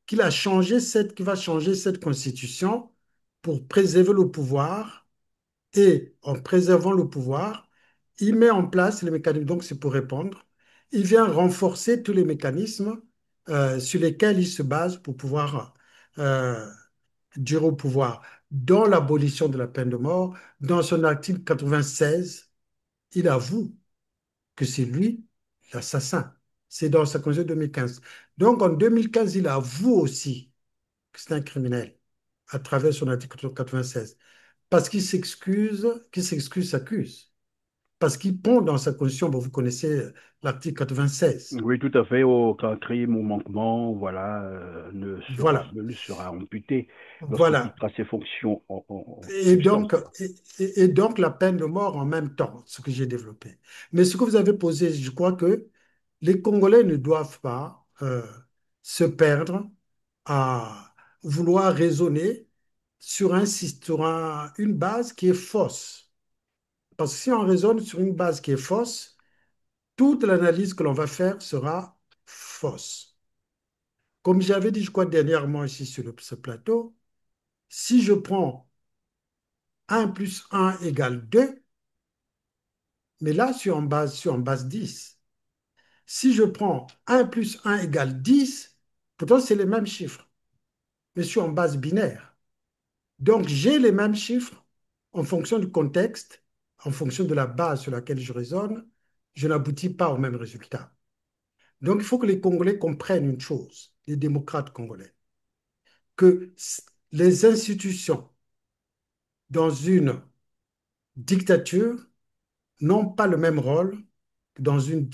qu'il a changé qu'il va changer cette constitution pour préserver le pouvoir et en préservant le pouvoir, il met en place les mécanismes. Donc c'est pour répondre. Il vient renforcer tous les mécanismes sur lesquels il se base pour pouvoir euh, durer au pouvoir, dans l'abolition de la peine de mort, dans son article 96, il avoue que c'est lui l'assassin. C'est dans sa constitution 2015. Donc en 2015, il avoue aussi que c'est un criminel à travers son article 96. Parce qu'il s'excuse, s'accuse. Parce qu'il pond dans sa constitution, bon, vous connaissez l'article 96. Oui, tout à fait. Aucun crime ou manquement, voilà, Voilà, ne lui sera imputé lorsqu'il voilà. quittera ses fonctions en Et substance, donc, quoi. et donc la peine de mort en même temps, ce que j'ai développé. Mais ce que vous avez posé, je crois que les Congolais ne doivent pas se perdre à vouloir raisonner sur une base qui est fausse. Parce que si on raisonne sur une base qui est fausse, toute l'analyse que l'on va faire sera fausse. Comme j'avais dit, je crois, dernièrement ici sur ce plateau, si je prends 1 plus 1 égale 2, mais là, sur en base 10. Si je prends 1 plus 1 égale 10, pourtant c'est les mêmes chiffres, mais je suis en base binaire. Donc j'ai les mêmes chiffres en fonction du contexte, en fonction de la base sur laquelle je raisonne, je n'aboutis pas au même résultat. Donc il faut que les Congolais comprennent une chose, les démocrates congolais, que les institutions dans une dictature n'ont pas le même rôle que dans une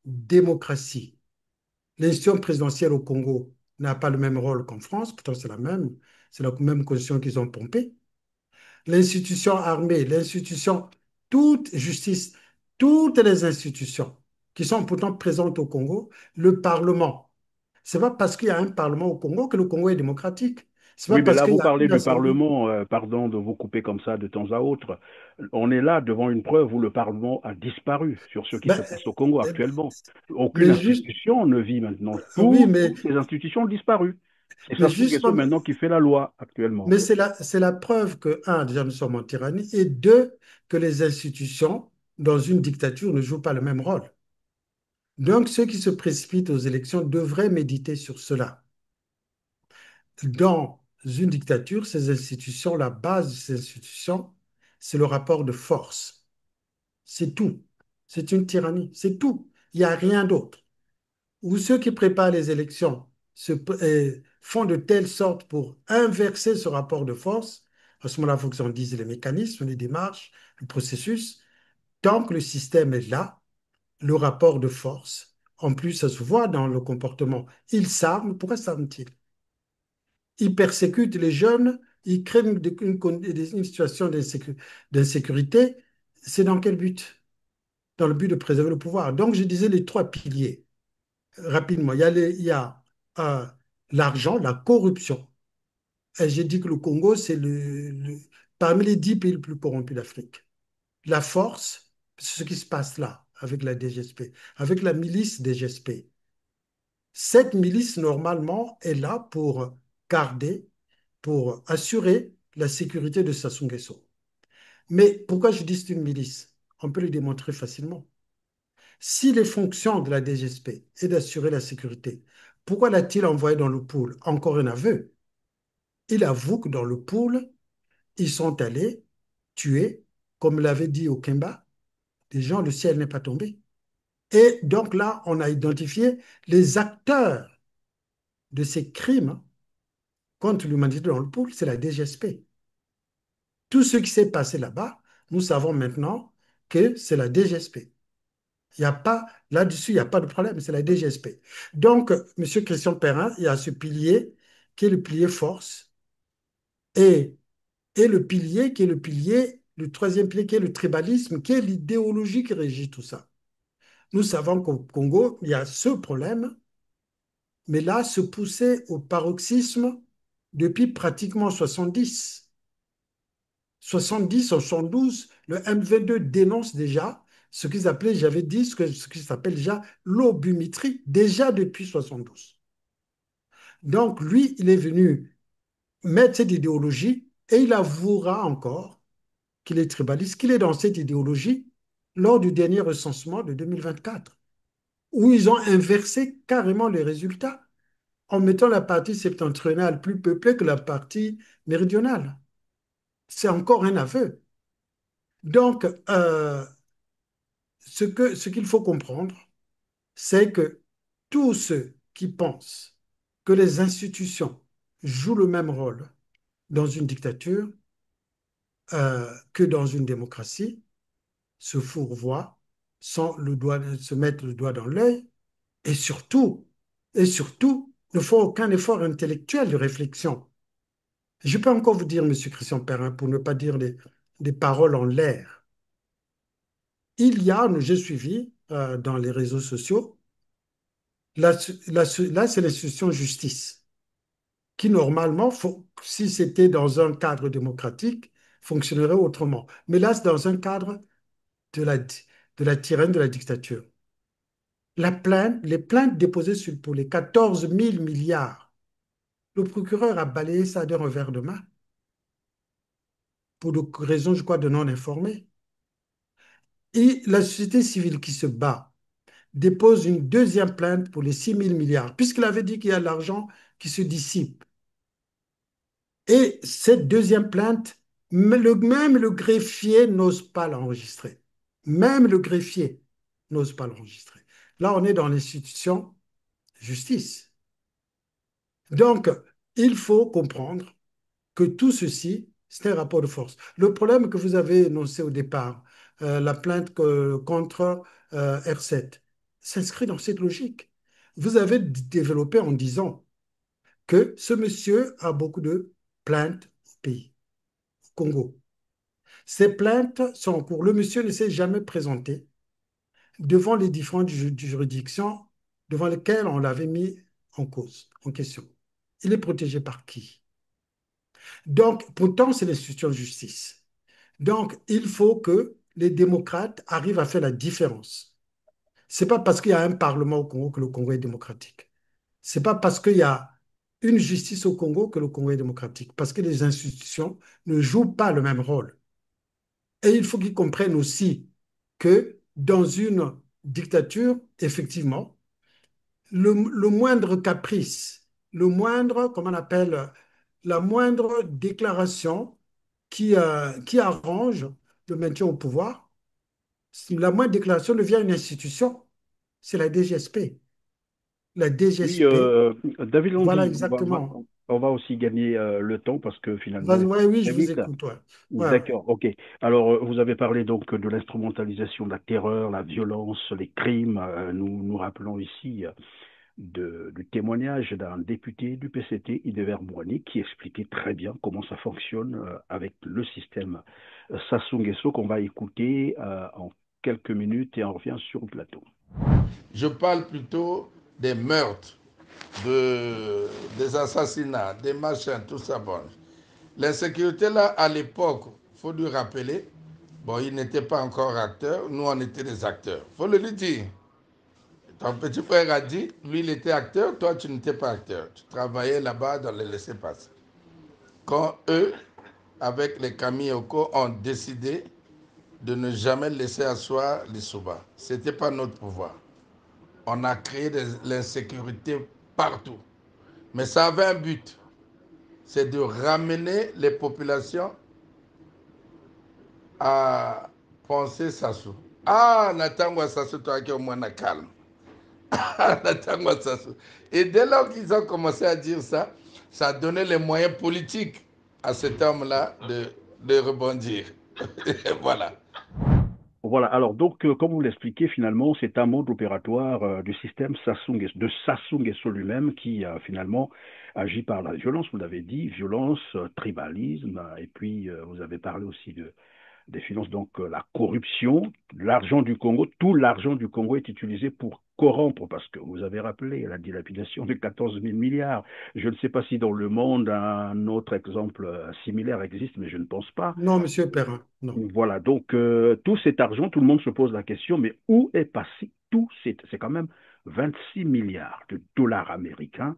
démocratie. L'institution présidentielle au Congo n'a pas le même rôle qu'en France, pourtant c'est la même constitution qu'ils ont pompée. L'institution armée, l'institution, toute justice, toutes les institutions qui sont pourtant présentes au Congo, le Parlement. C'est pas parce qu'il y a un Parlement au Congo que le Congo est démocratique. C'est pas Oui, mais parce là, qu'il vous y a parlez une du assemblée. Parlement, pardon de vous couper comme ça de temps à autre. On est là devant une preuve où le Parlement a disparu sur ce qui Ben, se passe au Congo euh, actuellement. Aucune mais juste, institution ne vit maintenant. oui, Toutes les institutions ont disparu. C'est mais Sassou Nguesso justement, maintenant qui fait la loi actuellement. mais c'est la preuve que, un, déjà nous sommes en tyrannie, et deux, que les institutions dans une dictature ne jouent pas le même rôle. Donc, ceux qui se précipitent aux élections devraient méditer sur cela. Dans une dictature, ces institutions, la base de ces institutions, c'est le rapport de force. C'est tout. C'est une tyrannie. C'est tout. Il n'y a rien d'autre. Ou ceux qui préparent les élections font de telle sorte pour inverser ce rapport de force. À ce moment-là, il faut qu'ils en disent les mécanismes, les démarches, le processus. Tant que le système est là, le rapport de force, en plus, ça se voit dans le comportement. Ils s'arment. Pourquoi s'arment-ils? Ils persécutent les jeunes, ils créent une situation d'insécurité. C'est dans quel but? Dans le but de préserver le pouvoir. Donc, je disais les trois piliers. Rapidement, il y a euh, l'argent, la corruption. Et j'ai dit que le Congo, c'est parmi les 10 pays les plus corrompus d'Afrique. La force, c'est ce qui se passe là, avec la DGSP, avec la milice DGSP. Cette milice, normalement, est là pour garder, pour assurer la sécurité de Sassou Nguesso. Mais pourquoi je dis que c'est une milice? On peut le démontrer facilement. Si les fonctions de la DGSP est d'assurer la sécurité, pourquoi l'a-t-il envoyé dans le pool? Encore un aveu. Il avoue que dans le pool, ils sont allés tuer, comme l'avait dit Okemba, des gens, le ciel n'est pas tombé. Et donc là, on a identifié les acteurs de ces crimes contre l'humanité dans le pool, c'est la DGSP. Tout ce qui s'est passé là-bas, nous savons maintenant que c'est la DGSP. Il n'y a pas, là-dessus, il n'y a pas de problème, c'est la DGSP. Donc, M. Christian Perrin, il y a ce pilier qui est le pilier force et, et le pilier qui est le pilier, le troisième pilier qui est le tribalisme, qui est l'idéologie qui régit tout ça. Nous savons qu'au Congo, il y a ce problème, mais là, se pousser au paroxysme depuis pratiquement 70. 70, 72, le M22 dénonce déjà ce qu'ils appelaient, j'avais dit, ce qui s'appelle déjà l'obumitrie, déjà depuis 72. Donc, lui, il est venu mettre cette idéologie et il avouera encore qu'il est tribaliste, qu'il est dans cette idéologie lors du dernier recensement de 2024, où ils ont inversé carrément les résultats en mettant la partie septentrionale plus peuplée que la partie méridionale. C'est encore un aveu. Donc, ce qu'il faut comprendre, c'est que tous ceux qui pensent que les institutions jouent le même rôle dans une dictature que dans une démocratie se fourvoient sans se mettre le doigt dans l'œil et surtout, ne font aucun effort intellectuel de réflexion. Je peux encore vous dire, Monsieur Christian Perrin, pour ne pas dire des paroles en l'air. J'ai suivi dans les réseaux sociaux. Là, c'est l'institution justice, qui normalement, si c'était dans un cadre démocratique, fonctionnerait autrement. Mais là, c'est dans un cadre de la tyrannie, de la dictature. Les plaintes déposées pour les 14 000 milliards, le procureur a balayé ça d'un revers de main, pour des raisons, je crois, de non informés. Et la société civile qui se bat dépose une deuxième plainte pour les 6 000 milliards, puisqu'il avait dit qu'il y a l'argent qui se dissipe. Et cette deuxième plainte, même le greffier n'ose pas l'enregistrer. Même le greffier n'ose pas l'enregistrer. Là, on est dans l'institution justice. Donc, il faut comprendre que tout ceci, c'est un rapport de force. Le problème que vous avez énoncé au départ, la plainte contre R7, s'inscrit dans cette logique. Vous avez développé en disant que ce monsieur a beaucoup de plaintes au pays, au Congo. Ces plaintes sont en cours. Le monsieur ne s'est jamais présenté devant les différentes juridictions devant lesquelles on l'avait mis en cause, en question. Il est protégé par qui? Donc, pourtant, c'est l'institution de justice. Donc, il faut que les démocrates arrivent à faire la différence. Ce n'est pas parce qu'il y a un parlement au Congo que le Congo est démocratique. Ce n'est pas parce qu'il y a une justice au Congo que le Congo est démocratique. Parce que les institutions ne jouent pas le même rôle. Et il faut qu'ils comprennent aussi que dans une dictature, effectivement, le moindre caprice, comment on appelle, la moindre déclaration qui arrange le maintien au pouvoir La moindre déclaration devient une institution. C'est la DGSP. La Oui, DGSP, David voilà Landy, exactement. on va aussi gagner le temps parce que finalement, Ouais, oui, très je vous vite. écoute. Ouais. Ouais. D'accord, ok. Alors, vous avez parlé donc de l'instrumentalisation de la terreur, la violence, les crimes. Nous rappelons ici du témoignage d'un député du PCT, Idever Bouani, qui expliquait très bien comment ça fonctionne avec le système Sassou Nguesso qu'on va écouter en quelques minutes et on revient sur le plateau. Je parle plutôt des meurtres, des assassinats, des machins, tout ça. Bon. L'insécurité, là, à l'époque, il faut lui rappeler, bon, il n'était pas encore acteur, nous, on était des acteurs. Il faut le lui dire. Ton petit frère a dit, lui, il était acteur, toi, tu n'étais pas acteur. Tu travaillais là-bas dans les laissés-passer. Quand eux, avec les Kamiyoko, ont décidé de ne jamais laisser asseoir les Souba, ce n'était pas notre pouvoir. On a créé de l'insécurité partout. Mais ça avait un but, c'est de ramener les populations à penser Sassou. Ah, Natangwa Sassou, toi qui es au moins calme. Ah, Natangwa Sassou. Et dès lors qu'ils ont commencé à dire ça, ça a donné les moyens politiques à cet homme-là de rebondir. Voilà. Voilà, alors donc, comme vous l'expliquez, finalement, c'est un mode opératoire du système de Sassou Nguesso lui-même qui finalement agit par la violence, vous l'avez dit, violence, tribalisme, et puis vous avez parlé aussi des finances, donc la corruption, l'argent du Congo, tout l'argent du Congo est utilisé pour corrompre, parce que vous avez rappelé la dilapidation de 14 000 milliards. Je ne sais pas si dans le monde un autre exemple similaire existe, mais je ne pense pas. Non, monsieur Perrin, non. Voilà, donc tout cet argent, tout le monde se pose la question, mais où est passé tout c'est quand même 26 milliards de dollars américains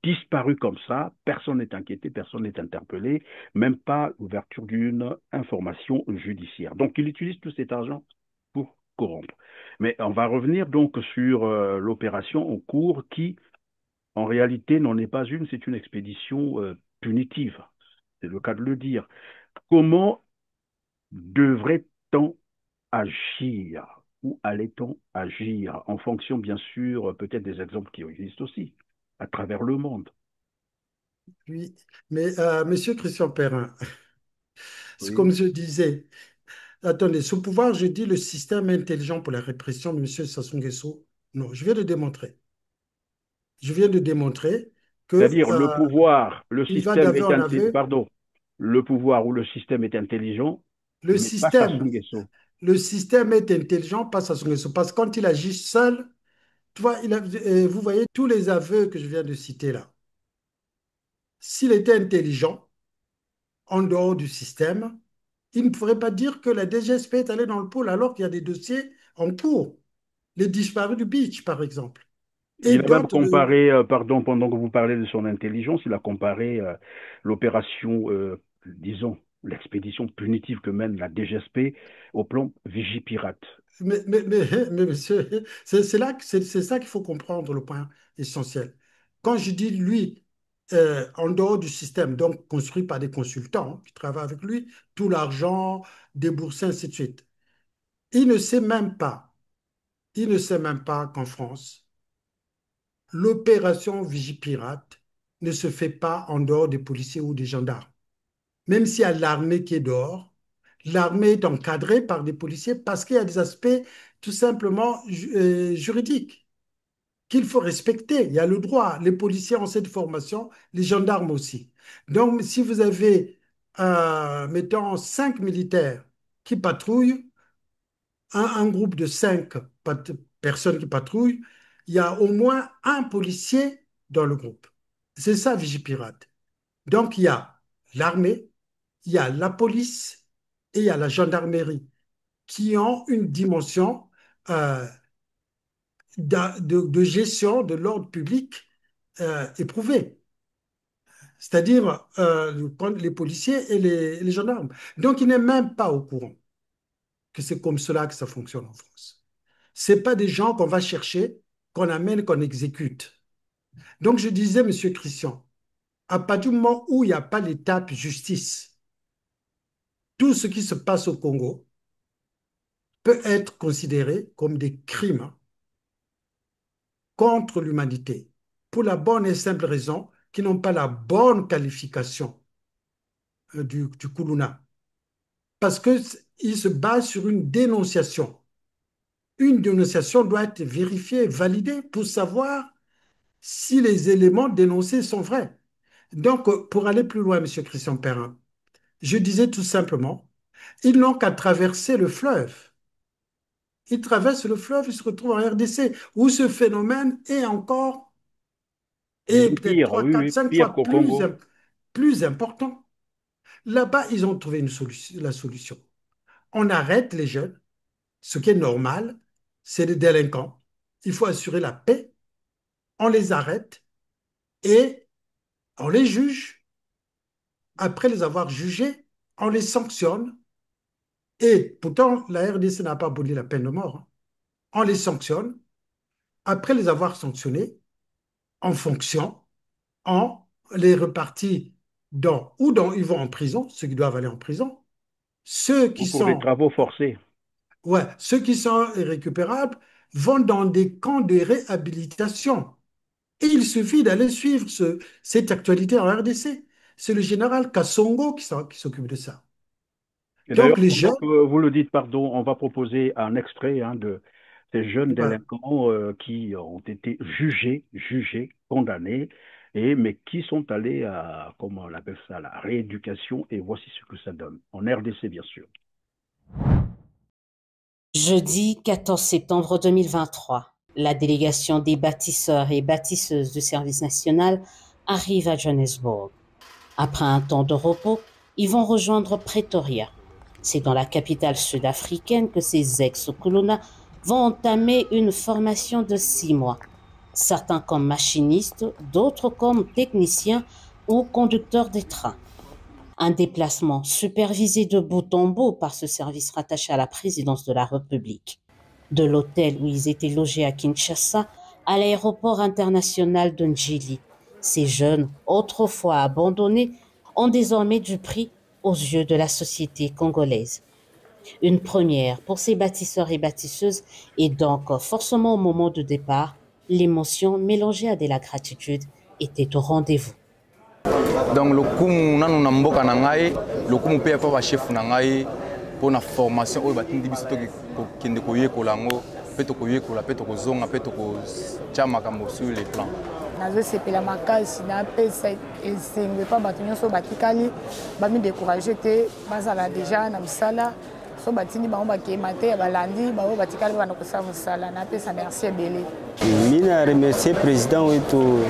disparus comme ça, personne n'est inquiété, personne n'est interpellé, même pas l'ouverture d'une information judiciaire. Donc il utilise tout cet argent pour corrompre. Mais on va revenir donc sur l'opération en cours qui, en réalité, n'en est pas une, c'est une expédition punitive. C'est le cas de le dire. Comment devrait-on agir ou allait-on agir en fonction, bien sûr, peut-être des exemples qui existent aussi à travers le monde? Oui. Mais monsieur Christian Perrin, c'est comme Oui. je disais, attendez, ce pouvoir, je dis le système intelligent pour la répression de monsieur Sassou Nguesso. Non, je viens de démontrer. Je viens de démontrer que C'est-à-dire le pouvoir, le il va système d'aveu est en aveu. pardon, le pouvoir ou le système est intelligent, Le mais pas Sassou système, Nguesso. le système est intelligent, pas Sassou Nguesso. Parce que quand il agit seul, tu vois, vous voyez tous les aveux que je viens de citer là. S'il était intelligent, en dehors du système, il ne pourrait pas dire que la DGSP est allée dans le pôle alors qu'il y a des dossiers en cours. Les disparus du beach, par exemple. Et Il a même d'autres. comparé, pardon, pendant que vous parlez de son intelligence, il a comparé l'opération, disons, l'expédition punitive que mène la DGSP au plan Vigipirate. Mais monsieur, c'est là, c'est ça qu'il faut comprendre le point essentiel. Quand je dis lui, en dehors du système, donc construit par des consultants qui travaillent avec lui, tout l'argent déboursé, ainsi de suite. Il ne sait même pas, il ne sait même pas qu'en France, l'opération Vigipirate ne se fait pas en dehors des policiers ou des gendarmes. Même s'il y a l'armée qui est dehors, l'armée est encadrée par des policiers parce qu'il y a des aspects tout simplement juridiques qu'il faut respecter. Il y a le droit. Les policiers ont cette formation, les gendarmes aussi. Donc, si vous avez, mettons, 5 militaires qui patrouillent, un groupe de 5 personnes qui patrouillent, il y a au moins un policier dans le groupe. C'est ça, Vigipirate. Donc, il y a l'armée, il y a la police et il y a la gendarmerie qui ont une dimension euh, de gestion de l'ordre public éprouvée, c'est-à-dire les policiers et les gendarmes. Donc, il n'est même pas au courant que c'est comme cela que ça fonctionne en France. Ce pas des gens qu'on va chercher, qu'on amène, qu'on exécute. Donc, je disais, Monsieur Christian, à partir du moment où il n'y a pas l'étape justice, tout ce qui se passe au Congo peut être considéré comme des crimes contre l'humanité, pour la bonne et simple raison qu'ils n'ont pas la bonne qualification du Kuluna. Parce qu'il se base sur une dénonciation. Une dénonciation doit être vérifiée, validée pour savoir si les éléments dénoncés sont vrais. Donc, pour aller plus loin, M. Christian Perrin, je disais tout simplement, ils n'ont qu'à traverser le fleuve. Ils traversent le fleuve, ils se retrouvent en RDC, où ce phénomène est encore, Et et même peut-être pire, 3, oui, 4, oui, 5 pire fois qu'au Congo. plus important. Là-bas, ils ont trouvé la solution. On arrête les jeunes, ce qui est normal, c'est des délinquants. Il faut assurer la paix. On les arrête et on les juge. Après les avoir jugés, on les sanctionne. Et pourtant, la RDC n'a pas aboli la peine de mort, hein. On les sanctionne. Après les avoir sanctionnés, en fonction, on les repartit dans ils vont en prison, ceux qui doivent aller en prison. Ceux qui Ou pour des sont, travaux forcés. ouais, ceux qui sont irrécupérables vont dans des camps de réhabilitation. Et il suffit d'aller suivre cette actualité en RDC. C'est le général Kassongo qui s'occupe de ça. Et d'ailleurs, Donc les jeunes, pendant que vous le dites, pardon, on va proposer un extrait de ces jeunes voilà. délinquants qui ont été jugés, condamnés, mais qui sont allés à, comment on appelle ça, la rééducation, et voici ce que ça donne. En RDC, bien sûr. Jeudi 14 septembre 2023, la délégation des bâtisseurs et bâtisseuses du service national arrive à Johannesburg. Après un temps de repos, ils vont rejoindre Pretoria. C'est dans la capitale sud-africaine que ces ex-colonna vont entamer une formation de 6 mois. Certains comme machinistes, d'autres comme techniciens ou conducteurs des trains. Un déplacement supervisé de bout en bout par ce service rattaché à la présidence de la République. De l'hôtel où ils étaient logés à Kinshasa à l'aéroport international de Njili, ces jeunes, autrefois abandonnés, ont désormais du prix aux yeux de la société congolaise. Une première pour ces bâtisseurs et bâtisseuses et donc forcément au moment de départ, l'émotion mélangée à de la gratitude était au rendez-vous. Donc lokumu nanu na mboka na ngai lokumu mpe pa ba chef na ngai pour na formation oyo batindi biso to kende koyekola ngo mpe to koyekola mpe to kozonga mpe to kotia makambo sur les plans. nazosepela makasi napesa esengo epa bato nyonso batikali bamidécourage te bazala deja na mosala so batindi bango bakema te balandi bango batikali bana kosala mosala napesa merci ebele. Mina remercier président wetu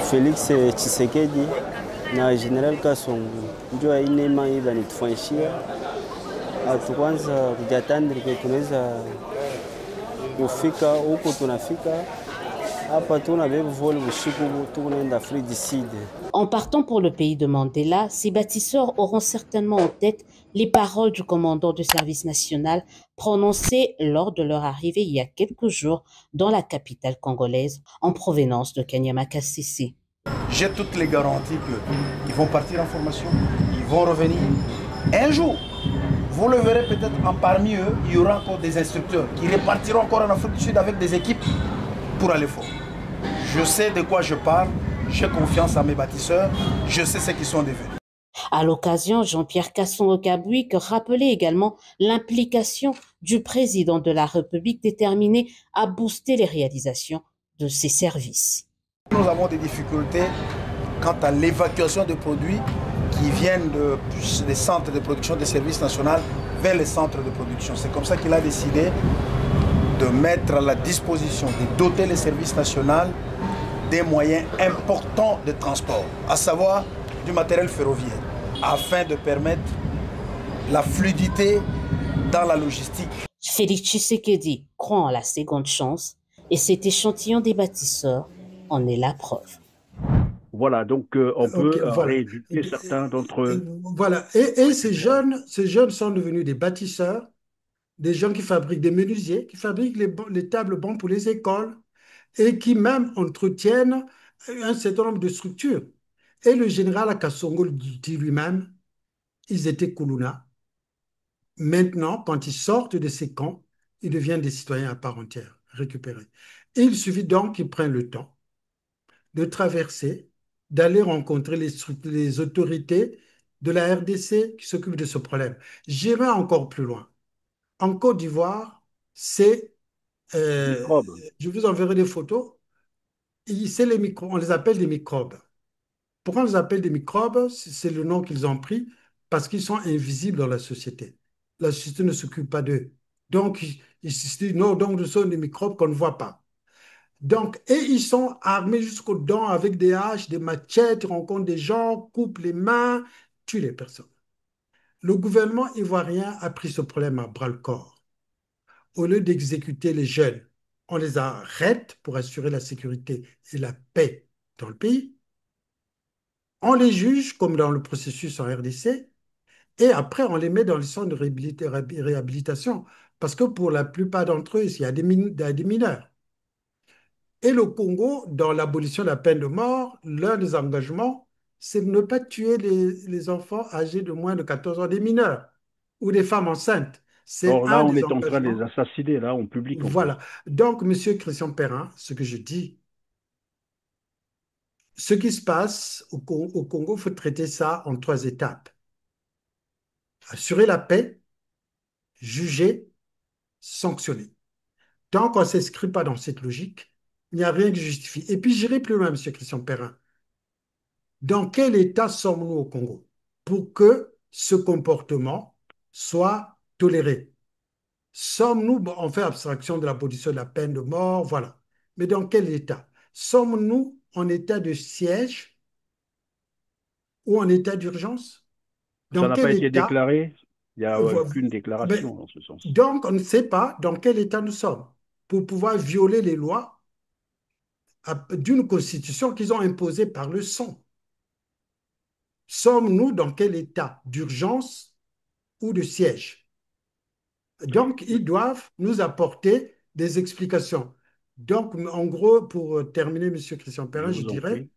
Félix Tshisekedi na General Kasongo ndio ainema hii banitufanyishia kwanza kujatandri tunaweza kufika huko tunafika. En partant pour le pays de Mandela, ces bâtisseurs auront certainement en tête les paroles du commandant du service national prononcées lors de leur arrivée il y a quelques jours dans la capitale congolaise en provenance de Kanyama Kasese. J'ai toutes les garanties qu'ils vont partir en formation, ils vont revenir. Un jour, vous le verrez peut-être parmi eux, il y aura encore des instructeurs qui repartiront encore en Afrique du Sud avec des équipes pour aller fort. Je sais de quoi je parle, j'ai confiance à mes bâtisseurs, je sais ce qu'ils sont devenus. À l'occasion, Jean-Pierre Kasson-Okabouik rappelait également l'implication du président de la République déterminé à booster les réalisations de ses services. Nous avons des difficultés quant à l'évacuation de produits qui viennent des centres de production des services nationaux vers les centres de production. C'est comme ça qu'il a décidé de mettre à la disposition, de doter les services nationaux des moyens importants de transport, à savoir du matériel ferroviaire, afin de permettre la fluidité dans la logistique. Félix Tshisekedi croit en la seconde chance et cet échantillon des bâtisseurs en est la preuve. Voilà, donc on peut voilà. rééduquer certains d'entre eux. Voilà, et ces jeunes sont devenus des bâtisseurs, des gens qui fabriquent des menuisiers, qui fabriquent les tables bancs pour les écoles et qui même entretiennent un certain nombre de structures. Et le général Kassongo dit lui-même, ils étaient Kuluna. Maintenant, quand ils sortent de ces camps, ils deviennent des citoyens à part entière, récupérés. Et il suffit donc qu'ils prennent le temps de traverser, d'aller rencontrer les autorités de la RDC qui s'occupent de ce problème. J'irai encore plus loin. En Côte d'Ivoire, c'est, euh, Microbes. je vous enverrai des photos, c'est les microbes, on les appelle des microbes. Pourquoi on les appelle des microbes? C'est le nom qu'ils ont pris parce qu'ils sont invisibles dans la société. La société ne s'occupe pas d'eux. Donc, ils se disent, non, donc ce sont des microbes qu'on ne voit pas. Donc, et ils sont armés jusqu'aux dents avec des haches, des machettes, ils rencontrent des gens, coupent les mains, tuent les personnes. Le gouvernement ivoirien a pris ce problème à bras-le-corps. Au lieu d'exécuter les jeunes, on les arrête pour assurer la sécurité et la paix dans le pays. On les juge comme dans le processus en RDC et après on les met dans les centres de réhabilitation parce que pour la plupart d'entre eux, il y a des mineurs. Et le Congo, dans l'abolition de la peine de mort, l'un des engagements, c'est de ne pas tuer les enfants âgés de moins de 14 ans, des mineurs ou des femmes enceintes. C'est Or là, un on des est en train de les engagements. assassiner, là, en public en plus. Voilà. Donc, Monsieur Christian Perrin, ce que je dis, ce qui se passe au Congo, il faut traiter ça en trois étapes. Assurer la paix, juger, sanctionner. Tant qu'on ne s'inscrit pas dans cette logique, il n'y a rien qui justifie. Et puis, j'irai plus loin, Monsieur Christian Perrin. Dans quel état sommes-nous au Congo pour que ce comportement soit toléré? Sommes-nous, bon, on fait abstraction de l'abolition de la peine de mort, voilà. Mais dans quel état? Sommes-nous en état de siège ou en état d'urgence? Ça Dans n'a quel pas été état? déclaré. Il n'y a aucune Ben, déclaration dans ce sens. donc, on ne sait pas dans quel état nous sommes pour pouvoir violer les lois d'une constitution qu'ils ont imposée par le sang. Sommes-nous dans quel état d'urgence ou de siège? Donc, ils doivent nous apporter des explications. Donc, en gros, pour terminer, Monsieur Christian Je Perrin, vous en prie.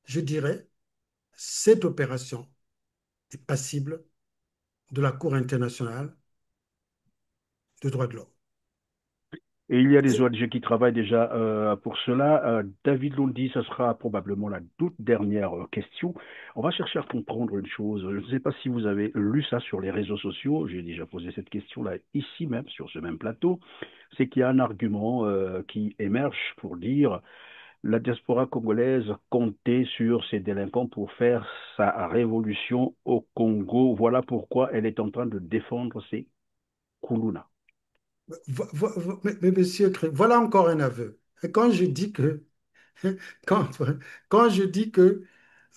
je dirais, cette opération est passible de la Cour internationale de droits de l'homme. Et il y a des ONG qui travaillent déjà pour cela. David Londi, ce sera probablement la toute dernière question. On va chercher à comprendre une chose. Je ne sais pas si vous avez lu ça sur les réseaux sociaux. J'ai déjà posé cette question-là ici même, sur ce même plateau. C'est qu'il y a un argument qui émerge pour dire la diaspora congolaise comptait sur ces délinquants pour faire sa révolution au Congo. Voilà pourquoi elle est en train de défendre ces Koulouna. Mais monsieur, voilà encore un aveu. Et quand je dis que, quand, quand je dis que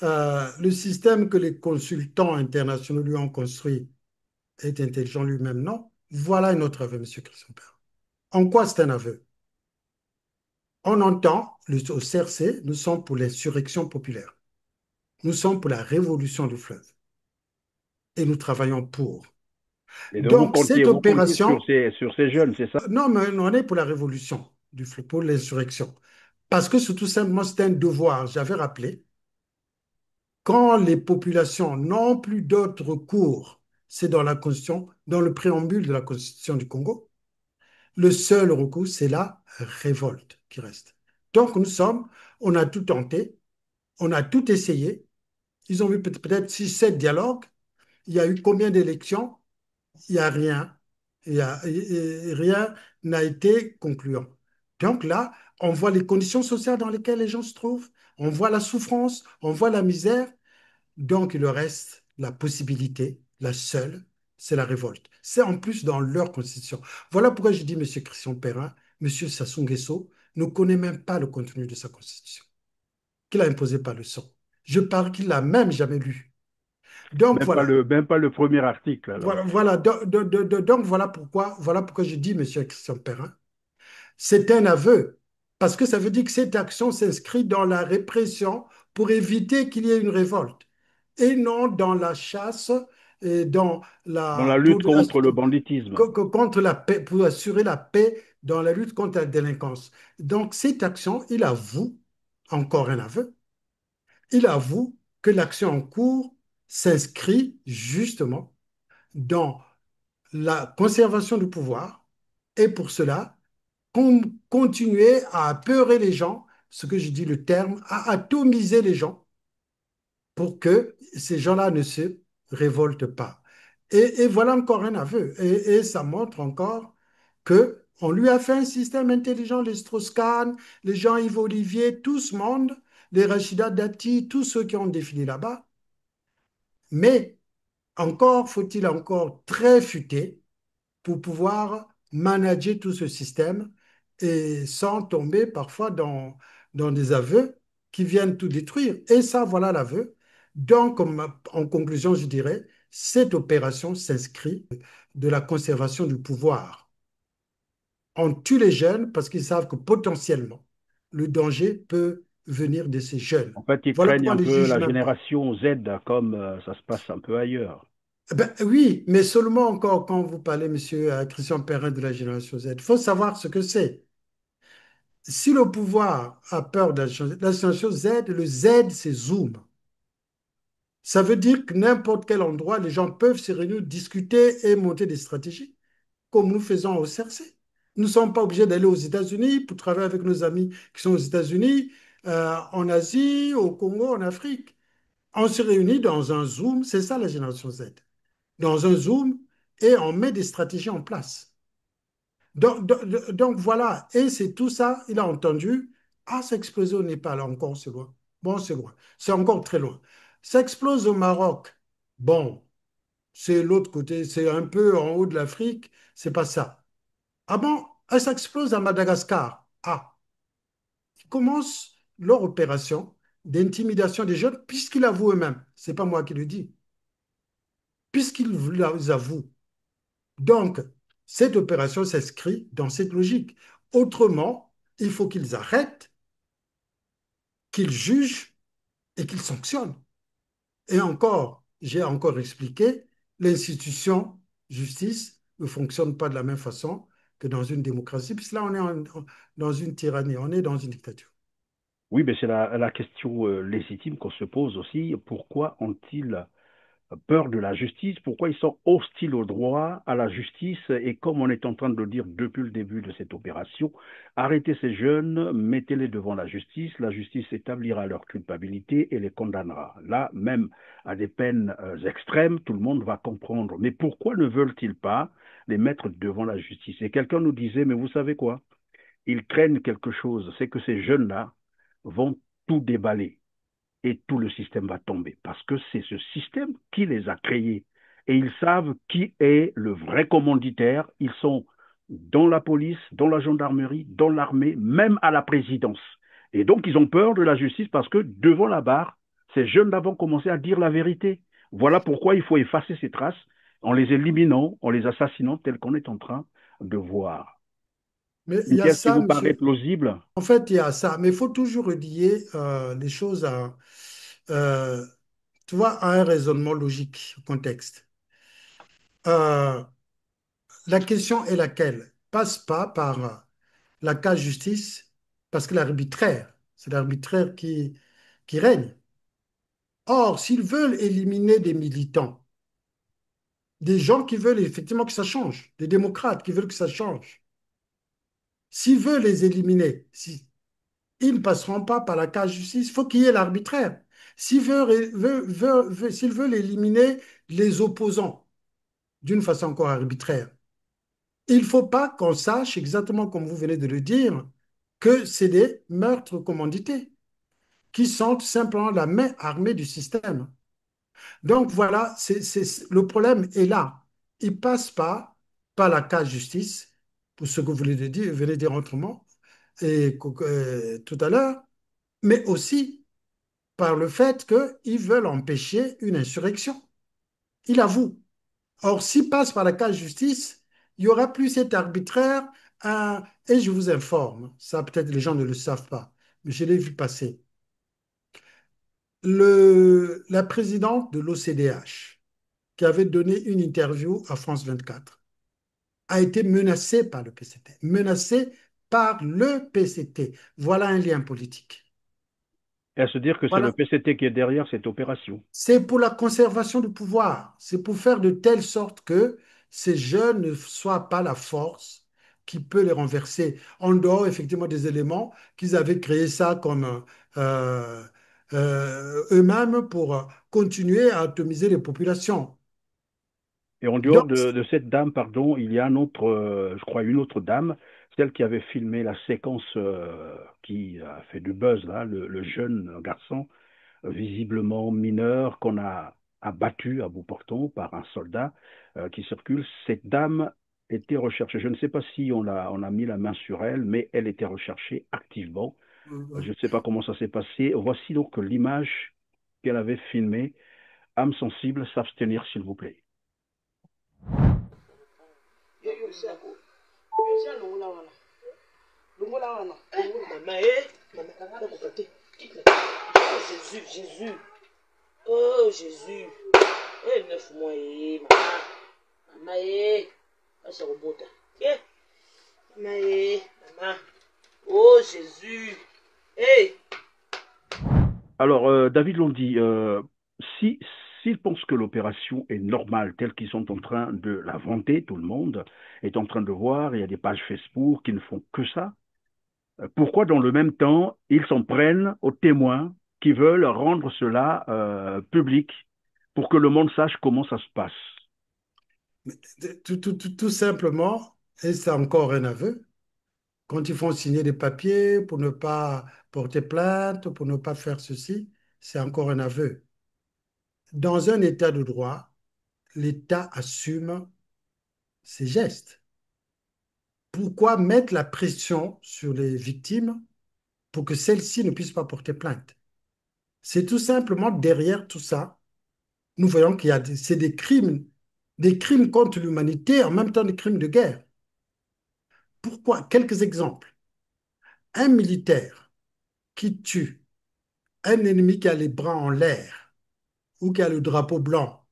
le système que les consultants internationaux lui ont construit est intelligent lui-même, non, voilà un autre aveu, monsieur Christian Père. En quoi c'est un aveu? On entend, au CRC, nous sommes pour l'insurrection populaire. Nous sommes pour la révolution du fleuve. Et nous travaillons pour. Et donc Donc, cette vous comptez opération, sur ces jeunes, c'est ça? non, mais on est pour la révolution du fleuve, pour l'insurrection. Parce que c'est tout simplement, c'est un devoir. J'avais rappelé, quand les populations n'ont plus d'autre recours, c'est dans la Constitution, dans le préambule de la Constitution du Congo, le seul recours, c'est la révolte qui reste. Donc, on a tout tenté, on a tout essayé. Ils ont eu peut-être 6, 7 dialogues. Il y a eu combien d'élections? Il n'y a rien. Rien n'a été concluant. Donc là, on voit les conditions sociales dans lesquelles les gens se trouvent, on voit la souffrance, on voit la misère. Donc il leur reste la possibilité, la seule, c'est la révolte. C'est en plus dans leur constitution. Voilà pourquoi je dis, Monsieur Christian Perrin, Monsieur Sassou Nguesso ne connaît même pas le contenu de sa constitution, qu'il a imposé par le sang. Je parle qu'il l'a même jamais lu. Donc voilà. Même pas le premier article, alors. Voilà. Donc voilà pourquoi je dis, Monsieur Christian Perrin, c'est un aveu, parce que ça veut dire que cette action s'inscrit dans la répression pour éviter qu'il y ait une révolte, et non dans la chasse et dans Dans la la, lutte contre le banditisme. contre la paix, pour assurer la paix dans la lutte contre la délinquance. Donc cette action, il avoue, encore un aveu, il avoue que l'action en cours s'inscrit justement dans la conservation du pouvoir Et pour cela, continuer à apeurer les gens, ce que je dis le terme, à atomiser les gens pour que ces gens-là ne se révoltent pas. Et voilà encore un aveu. Et ça montre encore que on lui a fait un système intelligent, les Strauss-Kahn, les Jean-Yves Olivier, tout ce monde, les Rachida Dati, tous ceux qui ont défilé là-bas. Mais encore faut-il encore très futé pour pouvoir manager tout ce système et sans tomber parfois dans des aveux qui viennent tout détruire. Et ça, voilà l'aveu. Donc, en conclusion, je dirais, cette opération s'inscrit de la conservation du pouvoir. On tue les jeunes parce qu'ils savent que potentiellement, le danger peut venir de ces jeunes. En fait, ils Voilà craignent pourquoi on un ne les peu juge la même pas. génération Z, comme ça se passe un peu ailleurs. Ben, oui, mais seulement encore quand vous parlez, monsieur Christian Perrin, de la génération Z. Il faut savoir ce que c'est. Si le pouvoir a peur de la génération Z, le Z, c'est Zoom. Ça veut dire que n'importe quel endroit, les gens peuvent se réunir, discuter et monter des stratégies, comme nous faisons au CRC. Nous ne sommes pas obligés d'aller aux États-Unis pour travailler avec nos amis qui sont aux États-Unis, en Asie, au Congo, en Afrique. On se réunit dans un Zoom, c'est ça la génération Z. Dans un Zoom, et on met des stratégies en place. Donc, voilà, et c'est tout ça, il a entendu, ah, ça explose au Népal, encore c'est loin. Bon, c'est loin, c'est encore très loin. Ça explose au Maroc, bon, c'est l'autre côté, c'est un peu en haut de l'Afrique, c'est pas ça. Ah bon, ah, ça explose à Madagascar. Ah, ils commencent leur opération d'intimidation des jeunes, puisqu'ils avouent eux-mêmes, c'est pas moi qui le dis, puisqu'ils avouent. Donc, cette opération s'inscrit dans cette logique. Autrement, il faut qu'ils arrêtent, qu'ils jugent et qu'ils sanctionnent. Et encore, j'ai encore expliqué, l'institution justice ne fonctionne pas de la même façon que dans une démocratie, puisque là, on est dans une tyrannie, on est dans une dictature. Oui, mais c'est la question légitime qu'on se pose aussi. Pourquoi ont-ils peur de la justice? Pourquoi ils sont hostiles au droit, à la justice? Et comme on est en train de le dire depuis le début de cette opération, arrêtez ces jeunes, mettez-les devant la justice établira leur culpabilité et les condamnera. Là, même à des peines extrêmes, tout le monde va comprendre. Mais pourquoi ne veulent-ils pas les mettre devant la justice? Et quelqu'un nous disait, mais vous savez quoi? Ils craignent quelque chose, c'est que ces jeunes-là vont tout déballer et tout le système va tomber. Parce que c'est ce système qui les a créés. Et ils savent qui est le vrai commanditaire. Ils sont dans la police, dans la gendarmerie, dans l'armée, même à la présidence. Et donc, ils ont peur de la justice parce que devant la barre, ces jeunes-là vont commencer à dire la vérité. Voilà pourquoi il faut effacer ces traces en les éliminant, en les assassinant, tel qu'on est en train de voir. Mais il Mais y a qu'est-ce qui ça, vous paraît monsieur. plausible? En fait, il y a ça. Mais il faut toujours relier les choses euh, tu vois, à un raisonnement logique, au contexte. Euh, la question est laquelle? Passe pas par la case justice, parce que l'arbitraire, c'est l'arbitraire qui règne. Or, s'ils veulent éliminer des militants, des gens qui veulent effectivement que ça change, des démocrates qui veulent que ça change, s'ils veulent les éliminer, ils ne passeront pas par la case justice, il faut qu'il y ait l'arbitraire. S'ils veulent éliminer les opposants d'une façon encore arbitraire, il ne faut pas qu'on sache exactement comme vous venez de le dire, que c'est des meurtres commandités, qui sont tout simplement la main armée du système. Donc voilà, le problème est là. Il ne passe pas par la case justice, pour ce que vous venez de dire autrement, et, tout à l'heure, mais aussi par le fait qu'ils veulent empêcher une insurrection. Il avoue. Or, s'il passe par la case justice, il n'y aura plus cet arbitraire. Et je vous informe, ça peut-être les gens ne le savent pas, mais je l'ai vu passer. La présidente de l'OCDH, qui avait donné une interview à France 24, a été menacée par le PCT. Menacée par le PCT. Voilà un lien politique. Et à se dire que c'est le Voilà. PCT qui est derrière cette opération. C'est pour la conservation du pouvoir. C'est pour faire de telle sorte que ces jeunes ne soient pas la force qui peut les renverser, en dehors effectivement des éléments qu'ils avaient créé ça comme eux-mêmes pour continuer à atomiser les populations. Et en dehors Donc, de cette dame, pardon, il y a un autre, je crois, une autre dame, celle qui avait filmé la séquence qui a fait du buzz, là, le jeune garçon, visiblement mineur, qu'on a abattu à bout portant par un soldat qui circule. Cette dame était recherchée. Je ne sais pas si on a mis la main sur elle, mais elle était recherchée activement. Je ne sais pas comment ça s'est passé. Voici donc l'image qu'elle avait filmée. Âme sensible, s'abstenir, s'il vous plaît. Jésus, Jésus. Oh, Jésus. Eh, 9 mois, maman. Maman, c'est robot. Maman, maman. Oh, Jésus. Hey. Alors, David Londi, si, s'ils pensent que l'opération est normale, telle qu'ils sont en train de la vanter, tout le monde est en train de voir, il y a des pages Facebook qui ne font que ça, pourquoi dans le même temps, ils s'en prennent aux témoins qui veulent rendre cela public pour que le monde sache comment ça se passe? tout simplement, et c'est encore un aveu, quand ils font signer des papiers pour ne pas porter plainte, pour ne pas faire ceci, c'est encore un aveu. Dans un état de droit, l'État assume ses gestes. Pourquoi mettre la pression sur les victimes pour que celles-ci ne puissent pas porter plainte? C'est tout simplement derrière tout ça, nous voyons qu'il y a c'est des crimes contre l'humanité, en même temps des crimes de guerre. Pourquoi? Quelques exemples. Un militaire qui tue un ennemi qui a les bras en l'air, ou qui a le drapeau blanc,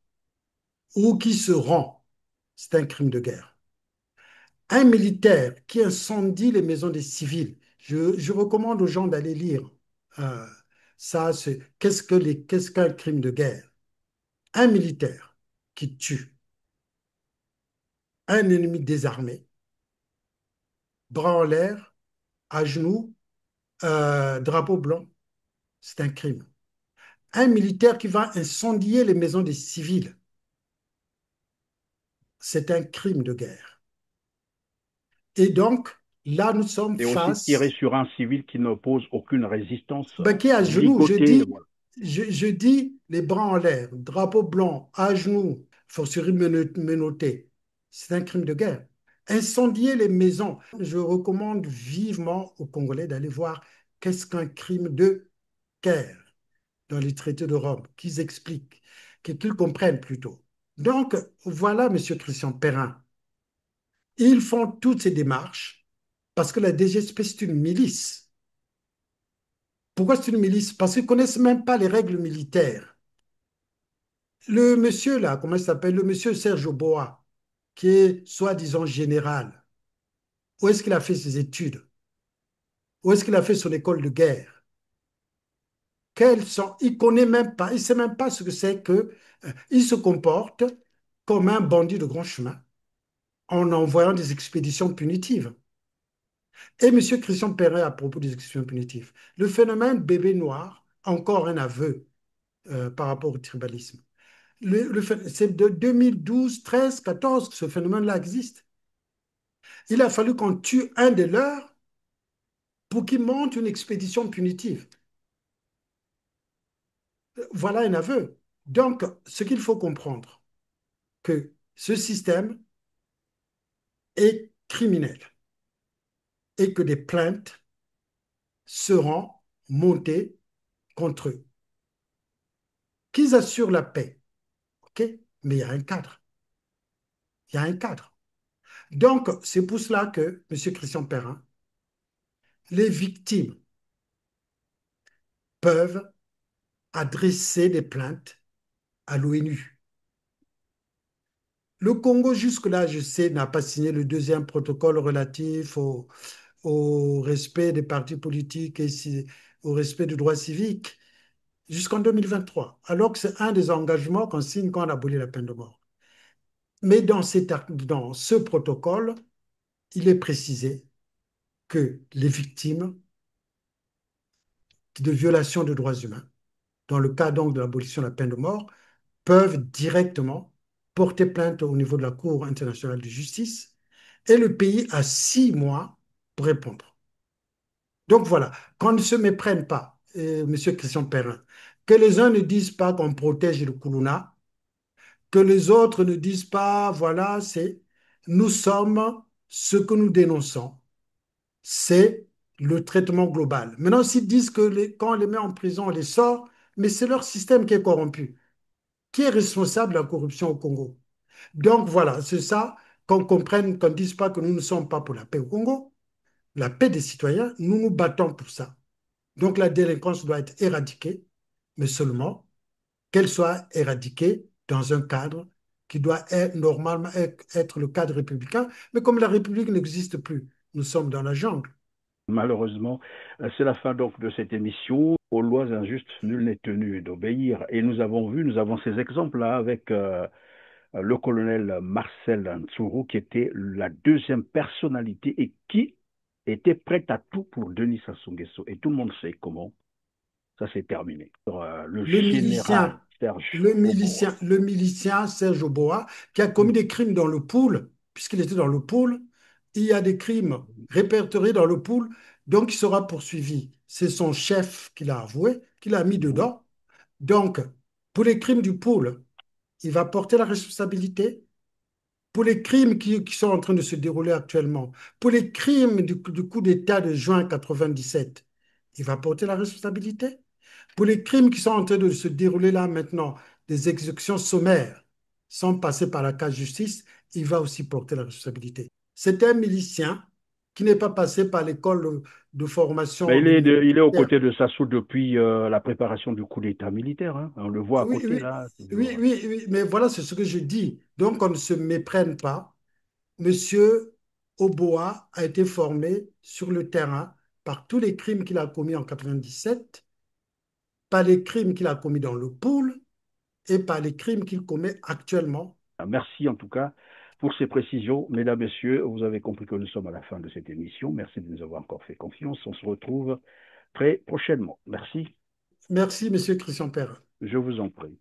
ou qui se rend, c'est un crime de guerre. Un militaire qui incendie les maisons des civils, je recommande aux gens d'aller lire euh, ça, c'est qu'est-ce qu'un crime de guerre? Un militaire qui tue un ennemi désarmé, bras en l'air, à genoux, drapeau blanc, c'est un crime. Un militaire qui va incendier les maisons des civils, c'est un crime de guerre. Et donc, là, nous sommes Et aussi tirer face... sur un civil qui n'oppose aucune résistance, Ben, qui est à genoux, ligoté. Voilà. je dis les bras en l'air, drapeau blanc, à genoux, forcerie menottée. C'est un crime de guerre. Incendier les maisons. Je recommande vivement aux Congolais d'aller voir qu'est-ce qu'un crime de guerre dans les traités de Rome, qu'ils expliquent, qu'ils comprennent plutôt. Donc, voilà, Monsieur Christian Perrin. Ils font toutes ces démarches parce que la DGSP, c'est une milice. Pourquoi c'est une milice? Parce qu'ils ne connaissent même pas les règles militaires. Le monsieur là, comment il s'appelle? Le monsieur Serge Boa, qui est soi-disant général. Où est-ce qu'il a fait ses études? Où est-ce qu'il a fait son école de guerre? Il connaît même pas, il ne sait même pas ce que c'est que. Il se comporte comme un bandit de grand chemin en envoyant des expéditions punitives. Et M. Christian Perret, à propos des expéditions punitives, le phénomène bébé noir, encore un aveu par rapport au tribalisme. C'est de 2012, 13, 14 que ce phénomène-là existe. Il a fallu qu'on tue un des leurs pour qu'il monte une expédition punitive. Voilà un aveu. Donc, ce qu'il faut comprendre, que ce système est criminel et que des plaintes seront montées contre eux. Qu'ils assurent la paix, ok? Mais il y a un cadre. Il y a un cadre. Donc, c'est pour cela que, M. Christian Perrin, les victimes peuvent adresser des plaintes à l'ONU. Le Congo, jusque-là, je sais, n'a pas signé le deuxième protocole relatif au respect des partis politiques et au respect du droit civique jusqu'en 2023, alors que c'est un des engagements qu'on signe quand on abolit la peine de mort. Mais dans ce protocole, il est précisé que les victimes de violations de droits humains, dans le cas donc de l'abolition de la peine de mort, peuvent directement porter plainte au niveau de la Cour internationale de justice et le pays a 6 mois pour répondre. Donc voilà, qu'on ne se méprenne pas, Monsieur Christian Perrin, que les uns ne disent pas qu'on protège le Koulouna, que les autres ne disent pas, voilà, c'est nous sommes ce que nous dénonçons, c'est le traitement global. Maintenant, s'ils disent que quand on les met en prison, on les sort, mais c'est leur système qui est corrompu. Qui est responsable de la corruption au Congo? Donc voilà, c'est ça, qu'on comprenne, qu'on ne dise pas que nous ne sommes pas pour la paix au Congo. La paix des citoyens, nous nous battons pour ça. Donc la délinquance doit être éradiquée, mais seulement qu'elle soit éradiquée dans un cadre qui doit être, normalement être le cadre républicain. Mais comme la République n'existe plus, nous sommes dans la jungle. Malheureusement, c'est la fin donc de cette émission. Aux lois injustes, nul n'est tenu d'obéir. Et nous avons vu, nous avons ces exemples-là avec le colonel Marcel Ntsuru, qui était la deuxième personnalité et qui était prête à tout pour Denis Sassou Nguesso. Et tout le monde sait comment ça s'est terminé. Le Le général milicien, Serge le Oboa. milicien, le milicien Serge Oboa, qui a commis des crimes dans le pool, puisqu'il était dans le pool, il y a des crimes répertoriés dans le pool, donc il sera poursuivi. C'est son chef qui l'a avoué, qui l'a mis dedans. Donc, pour les crimes du pool, il va porter la responsabilité. Pour les crimes qui sont en train de se dérouler actuellement, pour les crimes du coup d'État de juin 97, il va porter la responsabilité. Pour les crimes qui sont en train de se dérouler là maintenant, des exécutions sommaires, sans passer par la case justice, il va aussi porter la responsabilité. C'est un milicien qui n'est pas passé par l'école de formation Ben, des il est aux militaires. côtés de Sassou depuis la préparation du coup d'État militaire, hein. On le voit à Oui, côté oui, là, oui, toujours. oui, oui, mais voilà, c'est ce que je dis. Donc, on ne se méprenne pas. Monsieur Oboa a été formé sur le terrain par tous les crimes qu'il a commis en 97, par les crimes qu'il a commis dans le pool et par les crimes qu'il commet actuellement. Merci en tout cas pour ces précisions. Mesdames, Messieurs, vous avez compris que nous sommes à la fin de cette émission. Merci de nous avoir encore fait confiance. On se retrouve très prochainement. Merci. Merci, Monsieur Christian Père. Je vous en prie.